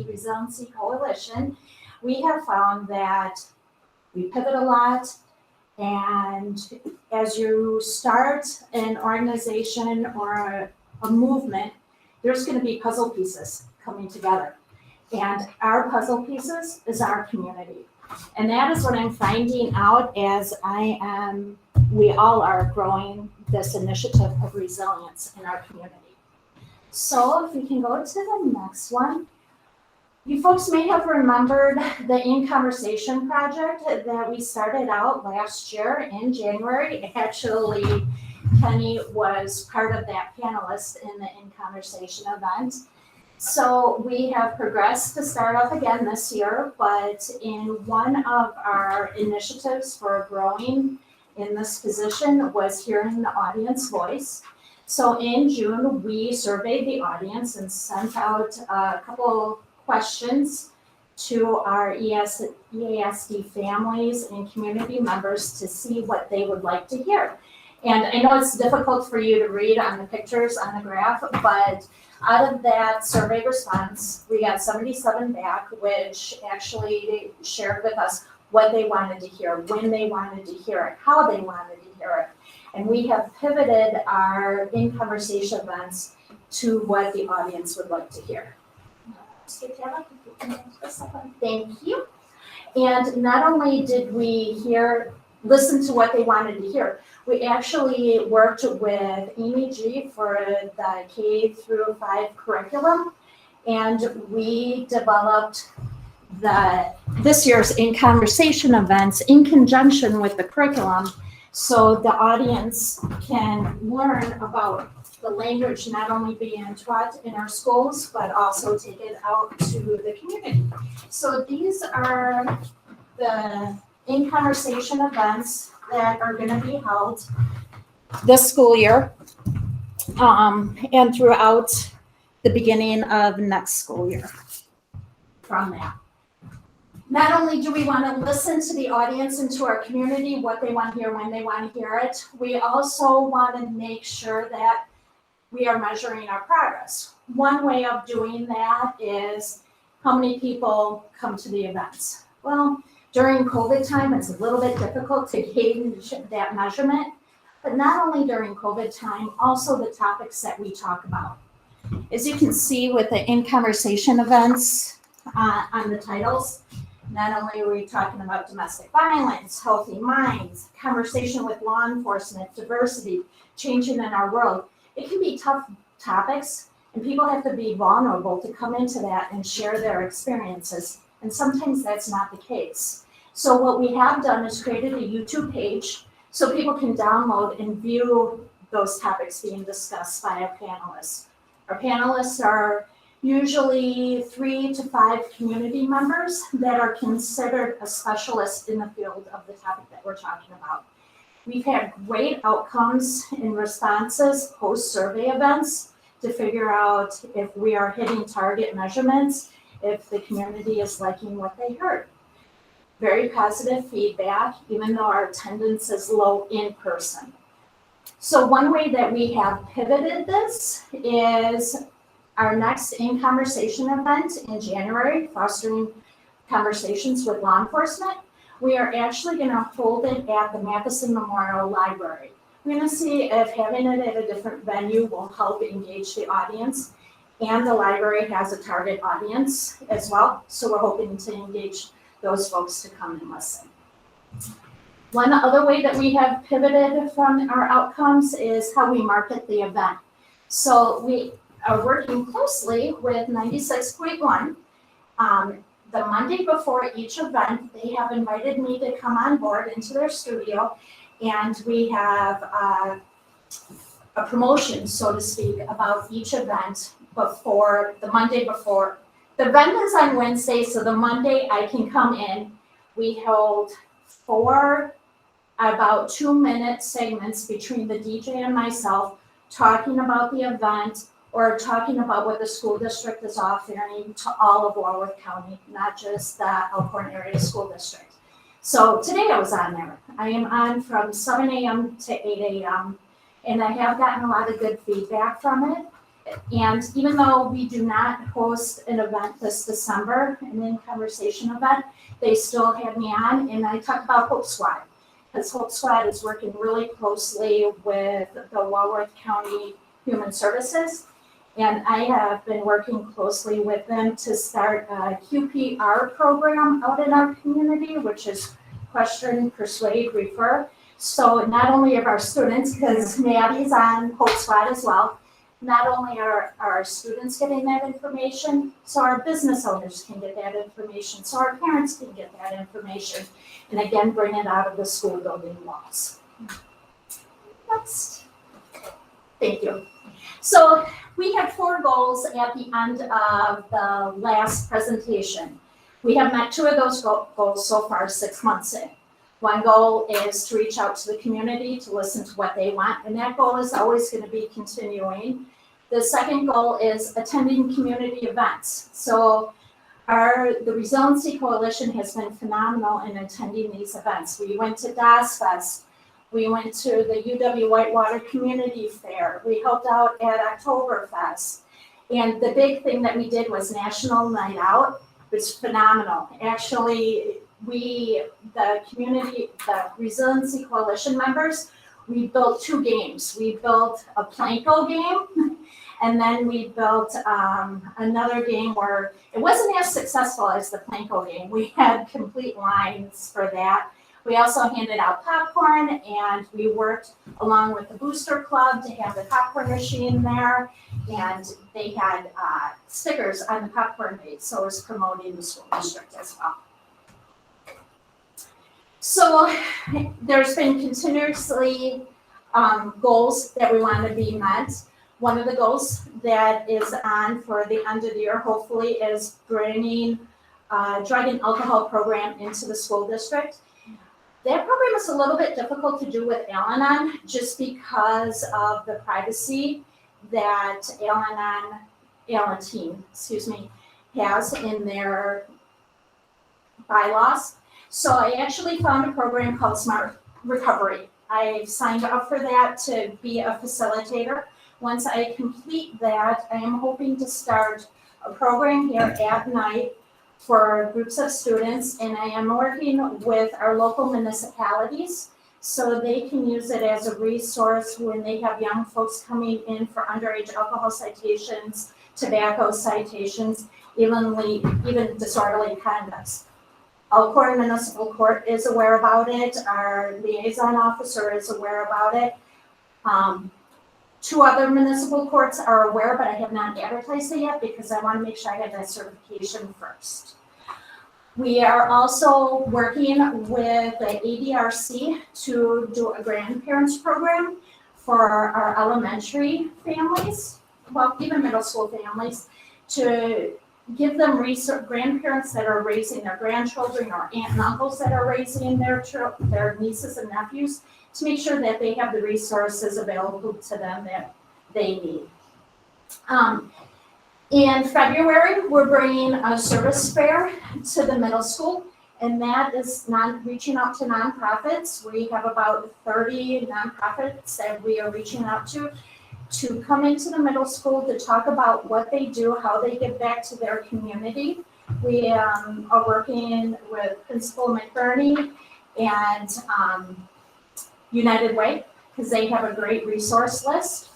Resiliency Coalition. We have found that we pivot a lot, and as you start an organization or a movement, there's going to be puzzle pieces coming together. And our puzzle pieces is our community. And that is what I'm finding out as we all are growing this initiative of resilience in our community. So if we can go to the next one. You folks may have remembered the In Conversation project that we started out last year in January. Actually, Kenny was part of that panelist in the In Conversation event. So we have progressed to start up again this year, but in one of our initiatives for growing in this position was hearing the audience voice. So in June, we surveyed the audience and sent out a couple questions to our EASD families and community members to see what they would like to hear. And I know it's difficult for you to read on the pictures on the graph, but out of that survey response, we got 77 back, which actually shared with us what they wanted to hear, when they wanted to hear it, how they wanted to hear it. And we have pivoted our In Conversation events to what the audience would like to hear. Thank you. And not only did we listen to what they wanted to hear, we actually worked with Amy G for the K-5 curriculum, and we developed this year's In Conversation events in conjunction with the curriculum, so the audience can learn about the language not only being taught in our schools, but also take it out to the community. So these are the In Conversation events that are going to be held this school year and throughout the beginning of next school year from that. Not only do we want to listen to the audience and to our community, what they want to hear, when they want to hear it, we also want to make sure that we are measuring our progress. One way of doing that is how many people come to the events. Well, during COVID time, it's a little bit difficult to gauge that measurement, but not only during COVID time, also the topics that we talk about. As you can see with the In Conversation events on the titles, not only are we talking about domestic violence, healthy minds, conversation with law enforcement, diversity, changing in our world. It can be tough topics And people have to be vulnerable to come into that and share their experiences. And sometimes that's not the case. So what we have done is created a YouTube page so people can download and view those topics being discussed by our panelists. Our panelists are usually 3 to 5 community members that are considered a specialist in the field of the topic that we're talking about. We've had great outcomes in responses post-survey events to figure out if we are hitting target measurements, if the community is liking what they heard. Very positive feedback, even though our attendance is low in person. So one way that we have pivoted this is our next In Conversation event in January, fostering conversations with law enforcement. We are actually going to hold it at the Matheson Memorial Library. We're going to see if having it at a different venue will help engage the audience. And the library has a target audience as well, so we're hoping to engage those folks to come and listen. One other way that we have pivoted from our outcomes is how we market the event. So we are working closely with 96.1. The Monday before each event, they have invited me to come on board into their studio, and we have a promotion, so to speak, about each event before the Monday before. The event is on Wednesday, so the Monday I can come in. We hold 4 about 2-minute segments between the DJ and myself talking about the event or talking about what the school district is offering to all of Walworth County, not just the Elkhorn Area School District. So today I was on there. I am on from 7 a.m. to 8 a.m. and I have gotten a lot of good feedback from it. And even though we do not host an event this December, an In Conversation event, they still had me on, and I talked about Hope Squad. Because Hope Squad is working really closely with the Walworth County Human Services, and I have been working closely with them to start a QPR program out in our community, which is Question, Persuade, Refer. So not only of our students, because Maddie's on Hope Squad as well, not only are our students getting that information, so our business owners can get that information, so our parents can get that information, and again, bring it out of the school building walls. Next. Thank you. So we had 4 goals at the end of the last presentation. We have met 2 of those goals so far 6 months in. One goal is to reach out to the community to listen to what they want, and that goal is always going to be continuing. The second goal is attending community events. So the Resiliency Coalition has been phenomenal in attending these events. We went to DAS Fest. We went to the UW Whitewater Community Fair. We helped out at Oktoberfest. And the big thing that we did was National Night Out. It was phenomenal. Actually, the Resiliency Coalition members, we built 2 games. We built a Planko game, and then we built another game where it wasn't as successful as the Planko game. We had complete lines for that. We also handed out popcorn, and we worked along with the Booster Club to have the popcorn machine there, and they had stickers on the popcorn base, so it was promoting the school district as well. So there's been continuously goals that we want to be met. One of the goals that is on for the end of the year, hopefully, is bringing a drug and alcohol program into the school district. That program is a little bit difficult to do with Al-Anon just because of the privacy that Al-Anon team, has in their bylaws. So I actually found a program called Smart Recovery. I signed up for that to be a facilitator. Once I complete that, I am hoping to start a program here at night for groups of students, and I am working with our local municipalities so they can use it as a resource when they have young folks coming in for underage alcohol citations, tobacco citations, even disorderly conduct. Elkhorn Municipal Court is aware about it. Our liaison officer is aware about it. Two other municipal courts are aware, but I have not advertised it yet because I want to make sure I have that certification first. We are also working with the ADRC to do a grandparents program for our elementary families, well, even middle school families, to give them grandparents that are raising their grandchildren or aunt and uncles that are raising their nieces and nephews, to make sure that they have the resources available to them that they need. In February, we're bringing a service fair to the middle school, and that is reaching out to nonprofits. We have about 30 nonprofits that we are reaching out to come into the middle school to talk about what they do, how they give back to their community. We are working with Principal McBurney and United Way, because they have a great resource list.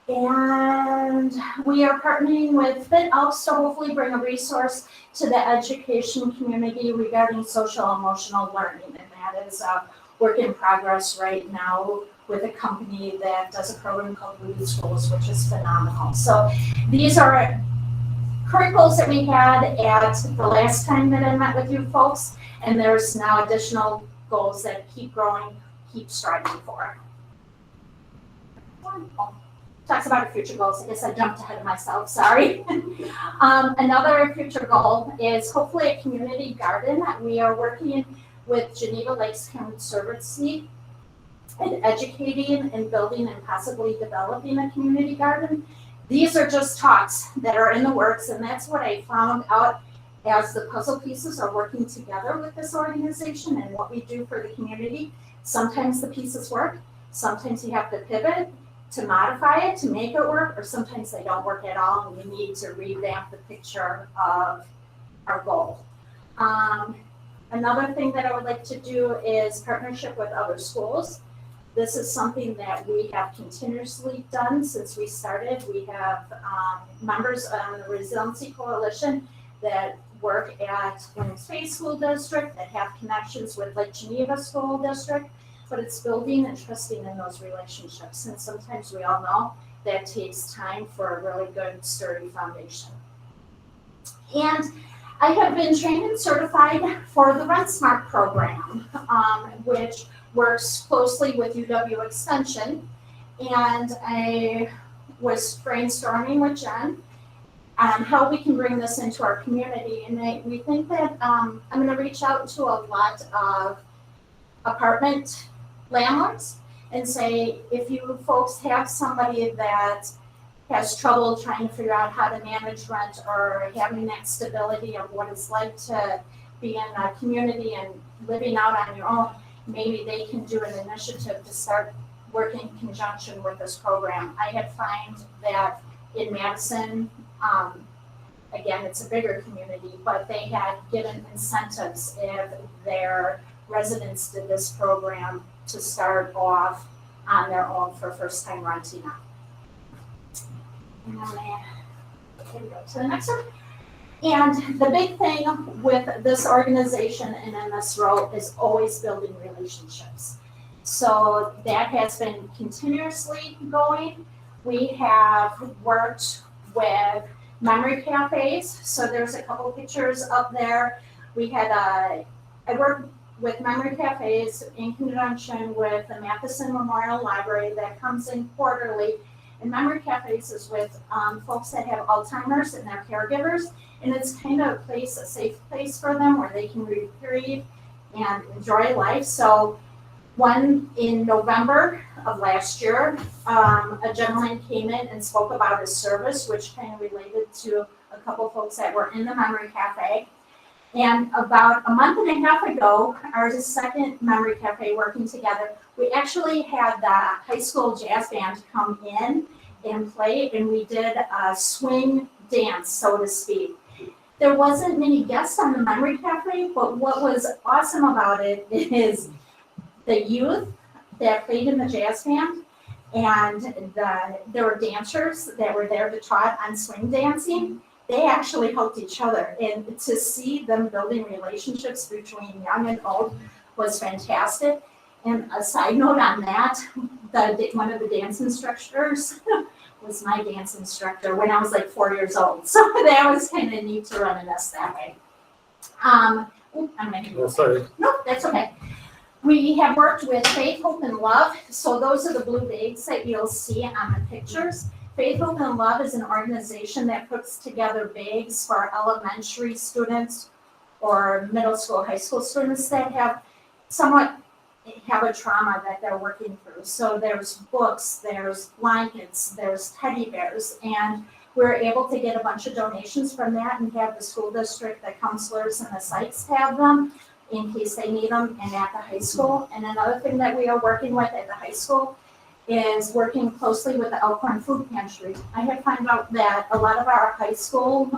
And we are partnering with FitUp to hopefully bring a resource to the education community regarding social emotional learning. And that is a work in progress right now with a company that does a program called Rooted Schools, which is phenomenal. So these are current goals that we had at the last time that I met with you folks. And there's now additional goals that keep growing, keep striving for. Wonderful. Talks about our future goals. I guess I jumped ahead of myself, sorry. Another future goal is hopefully a community garden. We are working with Geneva Lakes Conservancy and educating and building and possibly developing a community garden. These are just talks that are in the works, and that's what I found out as the puzzle pieces are working together with this organization and what we do for the community. Sometimes the pieces work, sometimes you have to pivot to modify it, to make it work, or sometimes they don't work at all and we need to revamp the picture of our goal. Another thing that I would like to do is partnership with other schools. This is something that we have continuously done since we started. We have members on the Resiliency Coalition that work at Williams Bay School District, that have connections with Lake Geneva School District, but it's building and trusting in those relationships. And sometimes we all know that takes time for a really good, sturdy foundation. And I have been trained and certified for the Rent Smart program, which works closely with UW Extension. And I was brainstorming with Jen on how we can bring this into our community. And we think that I'm going to reach out to a lot of apartment landlords and say, if you folks have somebody that has trouble trying to figure out how to manage rent or having that stability of what it's like to be in a community and living out on your own, maybe they can do an initiative to start working in conjunction with this program. I had found that in Madison, again, it's a bigger community, but they had given incentives if their residents did this program to start off on their own for first time renting out. And then we go to the next one. And the big thing with this organization and in this role is always building relationships. So that has been continuously going. We have worked with memory cafes. So there's a couple pictures up there. We had I worked with memory cafes in conjunction with the Matheson Memorial Library that comes in quarterly. And memory cafes is with folks that have Alzheimer's and their caregivers. And it's kind of a safe place for them where they can reprieve and enjoy life. So one in November of last year, a gentleman came in and spoke about his service, which kind of related to a couple folks that were in the memory cafe. And about a month and a half ago, our second memory cafe working together, we actually had the high school jazz band come in and play, and we did a swing dance, so to speak. There wasn't many guests on the memory cafe, but what was awesome about it is the youth that played in the jazz band, and there were dancers that were there to taught on swing dancing. They actually helped each other, and to see them building relationships between young and old was fantastic. And a side note on that, one of the dance instructors was my dance instructor when I was like 4 years old. So that was kind of neat to reminisce that way. I'm making Oh, sorry. No, that's okay. We have worked with Faith, Hope, and Love. So those are the blue bags that you'll see on the pictures. Faith, Hope, and Love is an organization that puts together bags for elementary students or middle school, high school students that have a trauma that they're working through. So there's books, there's blankets, there's teddy bears, and we're able to get a bunch of donations from that and have the school district, the counselors, and the sites have them in case they need them, and at the high school. And another thing that we are working with at the high school is working closely with the Elkhorn Food Pantry. I have found out that a lot of our high school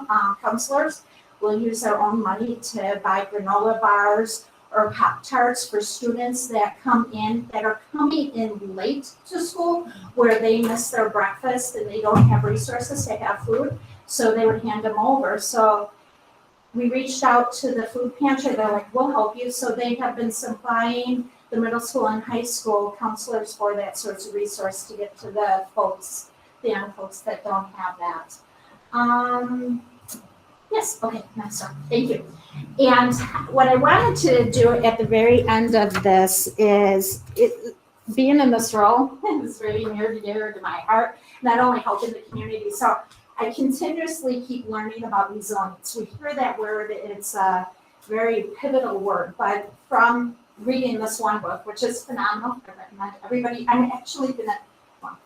counselors will use their own money to buy granola bars or Pop-Tarts for students that are coming in late to school, where they miss their breakfast and they don't have resources to have food, so they would hand them over. So we reached out to the food pantry, they're like, we'll help you. So they have been supplying the middle school and high school counselors for that sort of resource to get to the young folks that don't have that. Yes, okay, nice one, thank you. And what I wanted to do at the very end of this is, being in this role is very near and dear to my heart, not only helping the community. So I continuously keep learning about resilience. We hear that word, it's a very pivotal word, but from reading this one book, which is phenomenal, I recommend everybody, I'm actually well,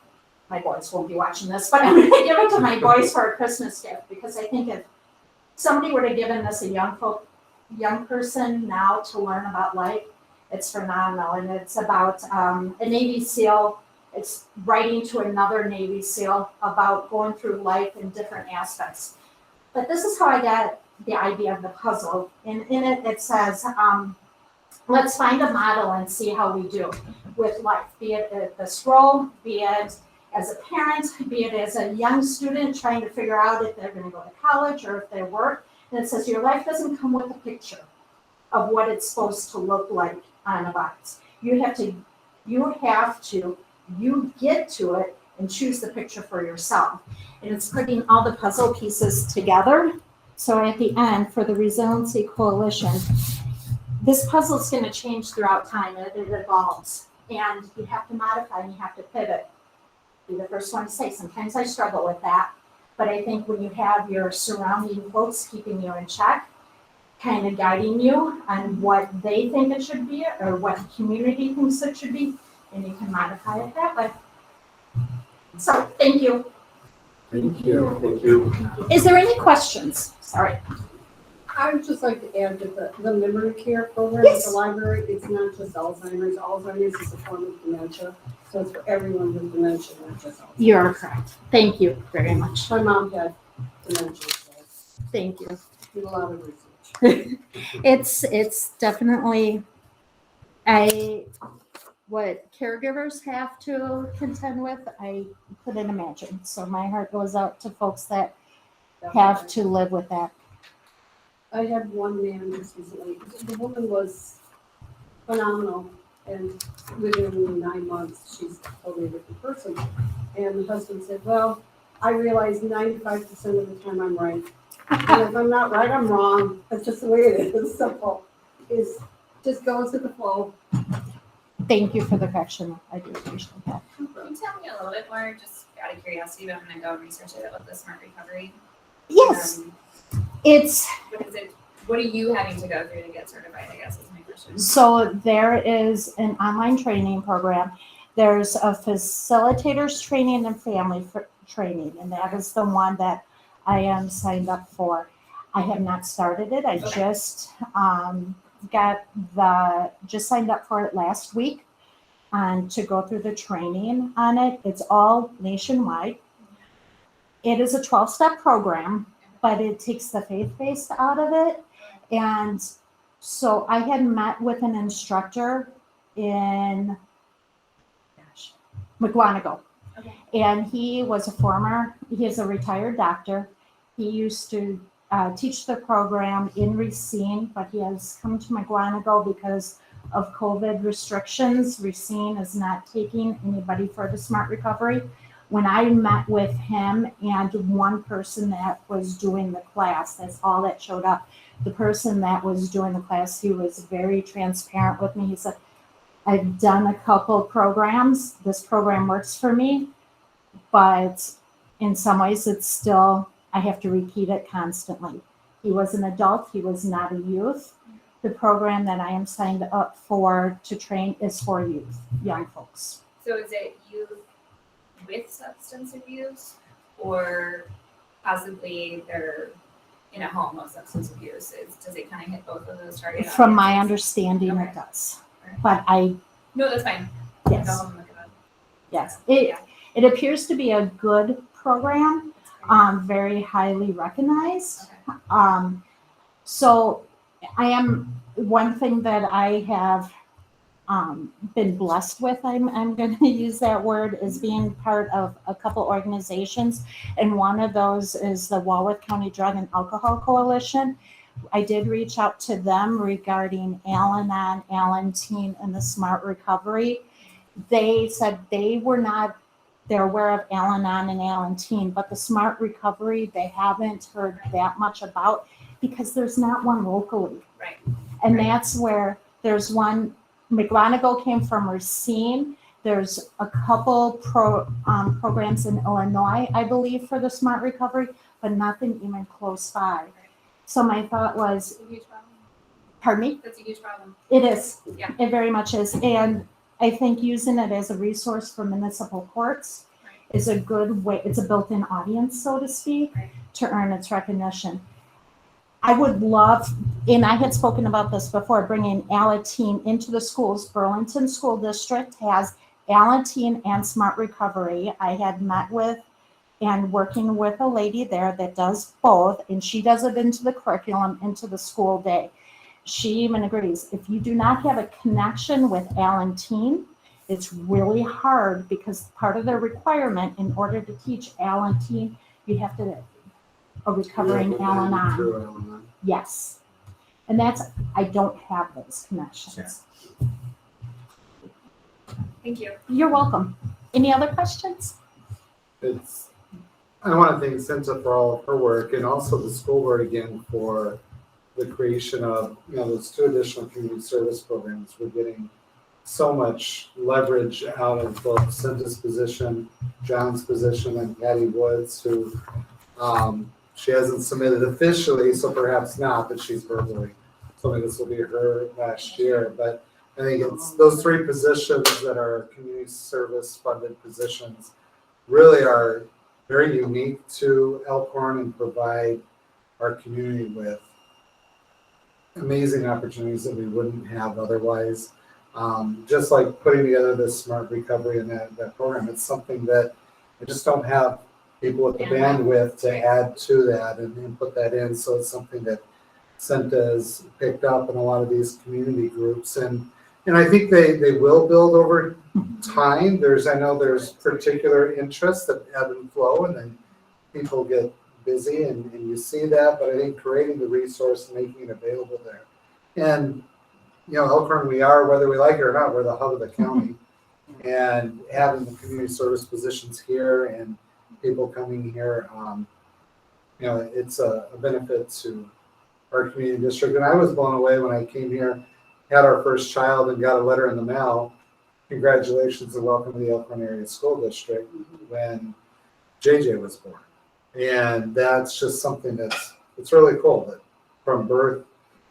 my boys won't be watching this, but I'm gonna give it to my boys for a Christmas gift, because I think if somebody would have given this a young person now to learn about life, it's phenomenal. And it's about a Navy SEAL. It's writing to another Navy SEAL about going through life in different aspects. But this is how I got the idea of the puzzle. And in it, it says, let's find a model and see how we do with life, be it the scroll, be it as a parent, be it as a young student trying to figure out if they're going to go to college or if they work. And it says your life doesn't come with a picture of what it's supposed to look like on a box. You get to it and choose the picture for yourself. And it's putting all the puzzle pieces together. So at the end, for the Resiliency Coalition, this puzzle is going to change throughout time. It evolves. And you have to modify and you have to pivot. Be the first one to say, sometimes I struggle with that. But I think when you have your surrounding folks keeping you in check, kind of guiding you on what they think it should be or what the community thinks it should be, and you can modify it that way. So, thank you. Thank you. Thank you. Is there any questions? Sorry. I would just like to add that the memory care program Yes. at the library, it's not just Alzheimer's. Alzheimer's is a form of dementia. So it's for everyone with dementia, not just Alzheimer's. You're correct. Thank you very much. My mom had dementia, so Thank you. did a lot of research. It's definitely what caregivers have to contend with, I couldn't imagine. So my heart goes out to folks that have to live with that. I had one man just recently. The woman was phenomenal, and within only 9 months, she's a totally different person. And the husband said, well, I realize 95% of the time I'm right. And if I'm not right, I'm wrong. That's just the way it is. It's simple. It's just goes with the flow. Thank you for the correction. I do appreciate that. Can you tell me a little bit more, just out of curiosity, but I'm gonna go research it with the Smart Recovery? Yes. What are you having to go through to get certified, I guess is my question. So there is an online training program. There's a facilitators training and family training, and that is the one that I am signed up for. I have not started it. I just just signed up for it last week to go through the training on it. It's all nationwide. It is a 12-step program, but it takes the faith-based out of it. And so I had met with an instructor in McGuanago. Okay. And he is a retired doctor. He used to teach the program in Racine, but he has come to McGuanago because of COVID restrictions, Racine is not taking anybody for the Smart Recovery. When I met with him and one person that was doing the class, that's all that showed up. The person that was doing the class, he was very transparent with me. He said, I've done a couple programs. This program works for me, but in some ways it's still, I have to repeat it constantly. He was an adult, he was not a youth. The program that I am signed up for to train is for youth, young folks. So is it youth with substance abuse, or possibly they're in a home of substance abuse? Does it kind of hit both of those target From my audiences? understanding, Okay. it does. But I, No, that's fine. yes, Go home and look it up. yes. It appears to be a good program, very highly recognized. So I am, one thing that I have been blessed with, I'm going to use that word, is being part of a couple organizations. And one of those is the Walworth County Drug and Alcohol Coalition. I did reach out to them regarding Al-Anon, Al-Anon, and the Smart Recovery. They said they were not, they're aware of Al-Anon and Al-Anon, but the Smart Recovery, they haven't heard that much about because there's not one locally. Right. And that's where there's one, McGonigal came from Racine. There's a couple programs in Illinois, I believe, for the Smart Recovery, but nothing even close by. So my thought was, It's a huge problem. pardon me? That's a huge problem. It is. Yeah. It very much is. And I think using it as a resource for municipal courts is a good way, it's a built-in audience, so to speak, to earn its recognition. I would love, and I had spoken about this before, bringing Alateen into the schools. Burlington School District has Alateen and Smart Recovery. I had met with and working with a lady there that does both, and she does it into the curriculum, into the school day. She even agrees, if you do not have a connection with Alateen, it's really hard because part of their requirement in order to teach Alateen, you have to a recovering Al-Anon. Yes. And that's, I don't have those connections. Thank you. You're welcome. Any other questions? I want to thank Cinta for all of her work and also the school board again for the creation of, those 2 additional community service programs. We're getting so much leverage out of both Cinta's position, John's position, and Patty Woods, who she hasn't submitted officially, so perhaps not, but she's verbally told me this will be her last year. But I think it's those 3 positions that are community service funded positions really are very unique to Elkhorn and provide our community with amazing opportunities that we wouldn't have otherwise. Just like putting together this Smart Recovery and that program, it's something that I just don't have people with the bandwidth to add to that and put that in. So it's something that Cinta has picked up in a lot of these community groups. And I think they will build over time. I know there's particular interests that ebb and flow, and then people get busy and you see that, but I think creating the resource and making it available there. And, Elkhorn, we are, whether we like it or not, we're the hub of the county. And having the community service positions here and people coming here, it's a benefit to our community district. And I was blown away when I came here, had our first child, and got a letter in the mail. Congratulations and welcome to the Elkhorn Area School District when JJ was born. And that's just something it's really cool that from birth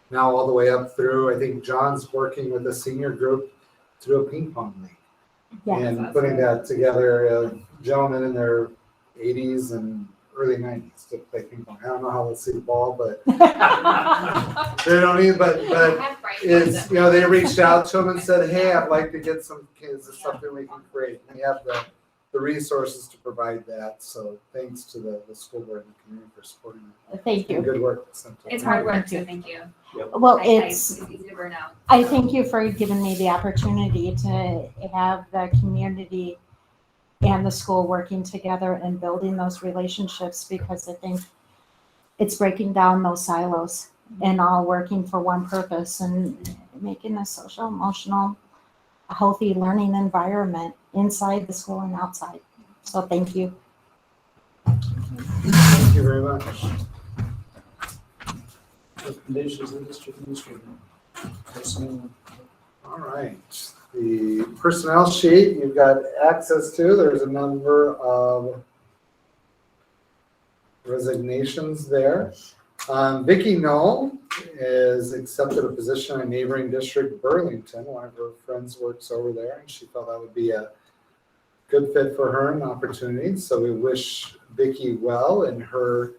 now all the way up through, I think John's working with a senior group to do a ping pong league. Yes. And putting that together, gentlemen in their 80s and early 90s to play ping pong. I don't know how they'll see the ball, but they don't need, but it's, they reached out to him and said, hey, I'd like to get some kids. It's something we can create. And we have the resources to provide that. So thanks to the school board and the community for supporting it. Thank you. And good work. It's hard work, so thank you. Well, It's easy to burn out. I thank you for giving me the opportunity to have the community and the school working together and building those relationships, because I think it's breaking down those silos. and all working for one purpose and making a social, emotional, healthy learning environment inside the school and outside. So thank you. Thank you very much. Recommendations of the district administrator. Personnel. All right, the personnel sheet you've got access to, there's a number of resignations there. Vicki Knoll has accepted a position in neighboring district Burlington. One of her friends works over there, and she felt that would be a good fit for her and opportunity. So we wish Vicki well in her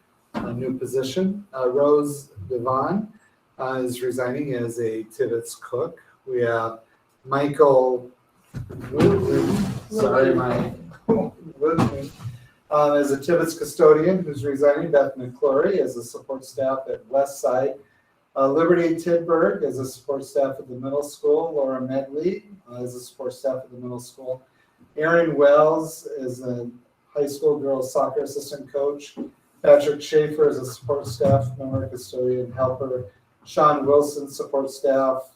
new position. Rose Devon is resigning as a Tibbetts cook. We have Michael Woodward, as a Tibbetts custodian who's resigning. Beth McClory as a support staff at Westside. Liberty Tidberg as a support staff at the middle school. Laura Medley as a support staff at the middle school. Erin Wells is a high school girls soccer assistant coach. Patrick Schaefer is a support staff member, custodian, helper. Sean Wilson, support staff,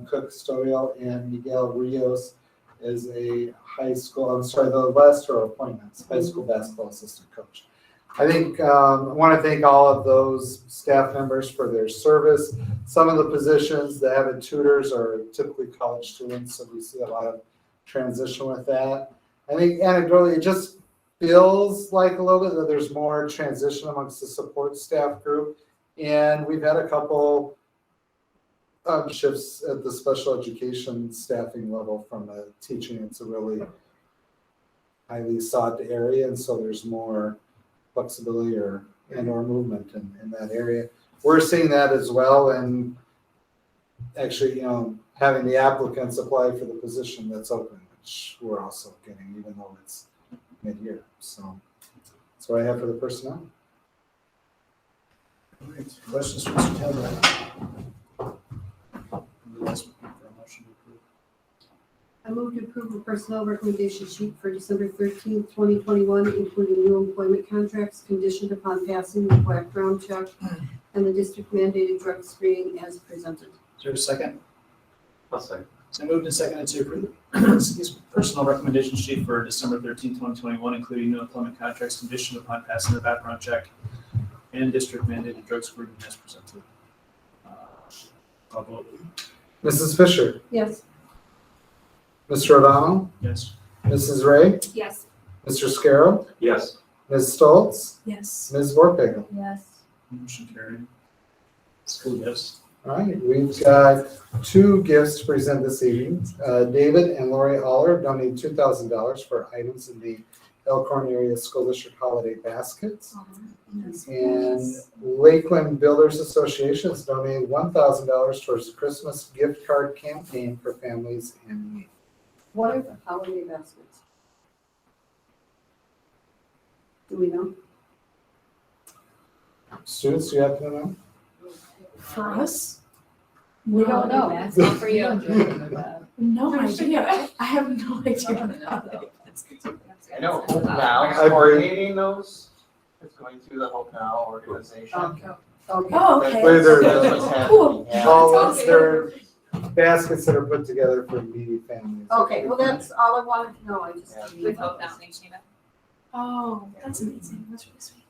cook, custodial, and Miguel Rios is a high school, the last two are appointments, high school basketball assistant coach. I think I want to thank all of those staff members for their service. Some of the positions, the avid tutors are typically college students, so we see a lot of transition with that. I think anecdotally, it just feels like a little bit that there's more transition amongst the support staff group. And we've had a couple shifts at the special education staffing level from the teaching. It's a really highly sought area, and so there's more flexibility or movement in that area. We're seeing that as well, and actually, having the applicants apply for the position that's open, which we're also getting, even though it's mid-year. So that's what I have for the personnel. All right, questions for Mr. Taylor? Anybody else looking for a motion to approve? I move to approve the personnel recommendation sheet for December 13th, 2021, including new employment contracts conditioned upon passing the background check and the district mandated drug screening as presented. Is there a second? I'll second. So moved and seconded to approve the personnel recommendation sheet for December 13th, 2021, including new employment contracts conditioned upon passing the background check and district mandated drug screening as presented. I'll vote. Mrs. Fisher, Yes. Mr. O'Donnell, Yes. Mrs. Ray, Yes. Mr. Scarrow, Yes. Ms. Stoltz, Yes. Ms. Vorpegel. Yes. Motion carried. School gifts. All right, we've got two gifts to present this evening. David and Lori Aller donated $2,000 for items in the Elkhorn Area School District Holiday Baskets. And Lakeland Builders Association has donated $1,000 towards the Christmas gift card campaign for families in need. What are the holiday baskets? Do we know? Students, do you happen to know? For us? We don't know. That's not for you. No idea. I have no idea. I know Hope Now is I've heard- coordinating those. It's going through the Hope Now organization. Okay. Oh, okay. Where they're- That's what's Cool. happening, yeah. Oh, they're baskets that are put together for needy families. Okay, well, that's all I wanted to know. I just. Yeah. With Hope Now. Oh, that's amazing. That's really sweet.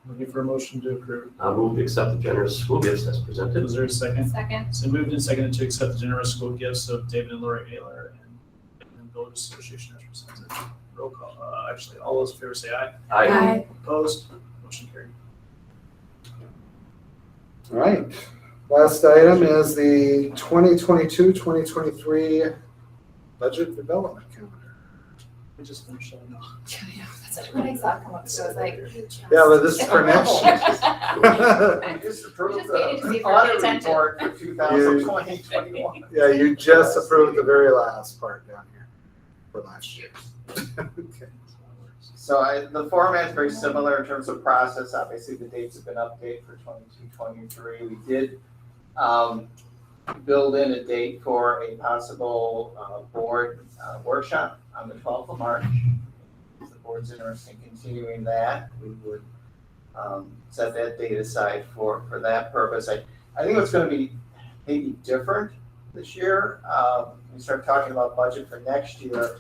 Looking for a motion to approve. I'll move to accept the generous school gifts as presented. Was there a second? Second. So moved and seconded to accept the generous school gifts of David and Lori Ayler and Village Association as presented. Roll call. Actually, all those in favor say aye. Aye. Opposed? Motion carried. All right, last item is the 2022-2023 budget development calendar. We just finished that now. That's what I saw come up, so I was like. Yeah, but this is for next year. I just approved Just waited to see the if we're audit paying attention. report for 2020-21. Yeah, you just approved the very last part down here for last year. Okay. So the format's very similar in terms of process. Obviously, the dates have been updated for 22-23. We did build in a date for a possible board workshop on the 12th of March. If the board's interested in continuing that, we would set that date aside for that purpose. I think what's gonna be maybe different this year, we start talking about budget for next year.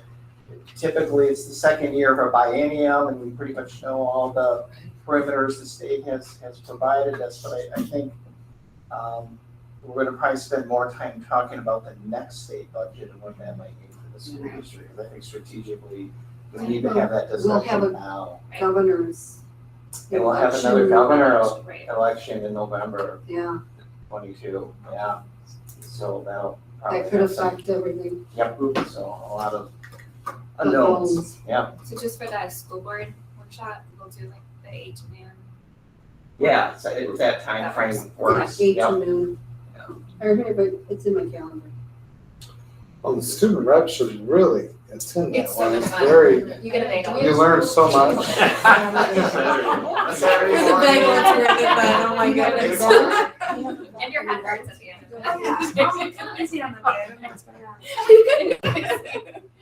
Typically, it's the second year of our biennium, and we pretty much know all the perimeters the state has provided us, but I think we're gonna probably spend more time talking about the next state budget and what that might mean for the school district, because I think strategically, we need to have that We'll have discussion a now. Governor's. And we'll have another governor Right. election in November Yeah, 22, yeah. So that'll probably that could have some, affect everything. yep, so a lot of unknowns, yeah. So just for that school board workshop, we'll do like the 8 to noon. Yeah, so it's that time frame works, Yeah, 8 yep. to noon. I heard it, but it's in my calendar. Well, the student rep should really attend that It's so one. much It's fun. very, You get a bagel. you learn so much. Saturday There's a morning. bagel that's worth it, but oh my goodness. And your head hurts at the end of it.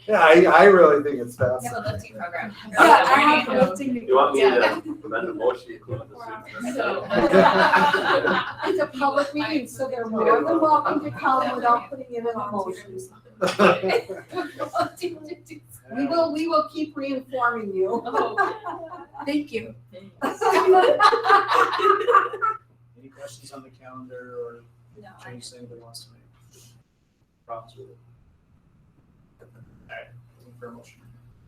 Yeah, I really think it's You have fascinating. a lifting program. Yeah, I have the lifting. You want me Yeah. to amend the motion to include the So- It's a public meeting, so they're more than welcome to come without putting it in a motion. We will keep reinforming you. Thank you. Any questions on the calendar or No, changes anybody wants to make? Problems with it? Alright, looking for a motion.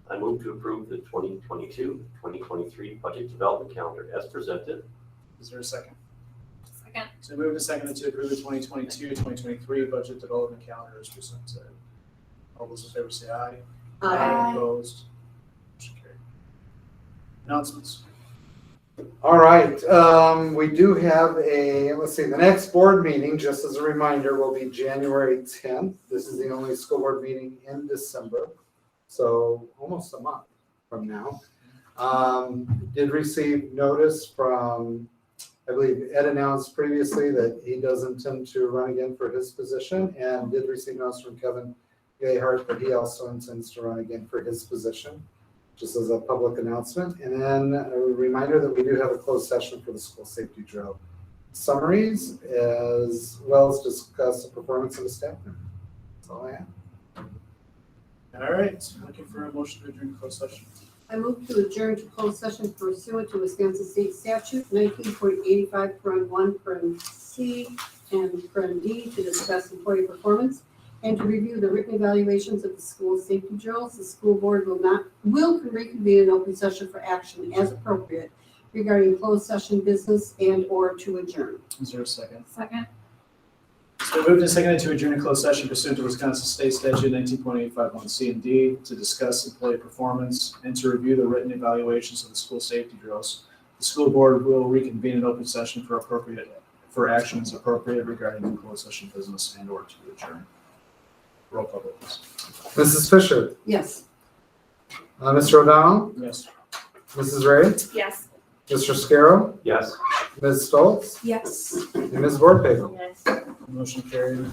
I move to approve the 2022-2023 budget development calendar as presented. Is there a second? Second. So moved and seconded to approve the 2022-2023 budget development calendar as presented. All those in favor say aye. Aye. Opposed? Motion carried. Announcements. All right, we do have let's see, the next board meeting, just as a reminder, will be January 10th. This is the only school board meeting in December, so almost a month from now. Did receive notice from, I believe Ed announced previously that he does intend to run again for his position, and did receive notice from Kevin Gayhart that he also intends to run again for his position, just as a public announcement. And then a reminder that we do have a closed session for the school safety drill summaries, as well as discuss the performance of the staff member. That's all I have. All right, looking for a motion to adjourn closed session. I move to adjourn to closed session pursuant to Wisconsin State Statute 19.85, paren 1, paren C, and paren D to discuss employee performance and to review the written evaluations of the school safety drills. The school board will reconvene an open session for action as appropriate regarding closed session business and or to adjourn. Is there a second? Second. So moved and seconded to adjourn a closed session pursuant to Wisconsin State Statute 19.851 C and D to discuss employee performance and to review the written evaluations of the school safety drills. The school board will reconvene an open session for actions appropriate regarding the closed session business and or to adjourn. Roll call, please. Mrs. Fisher, Yes. Mr. O'Donnell, Yes. Mrs. Ray, Yes. Mr. Scarrow, Yes. Ms. Stoltz, Yes. and Ms. Warpagel. Yes. Motion carried.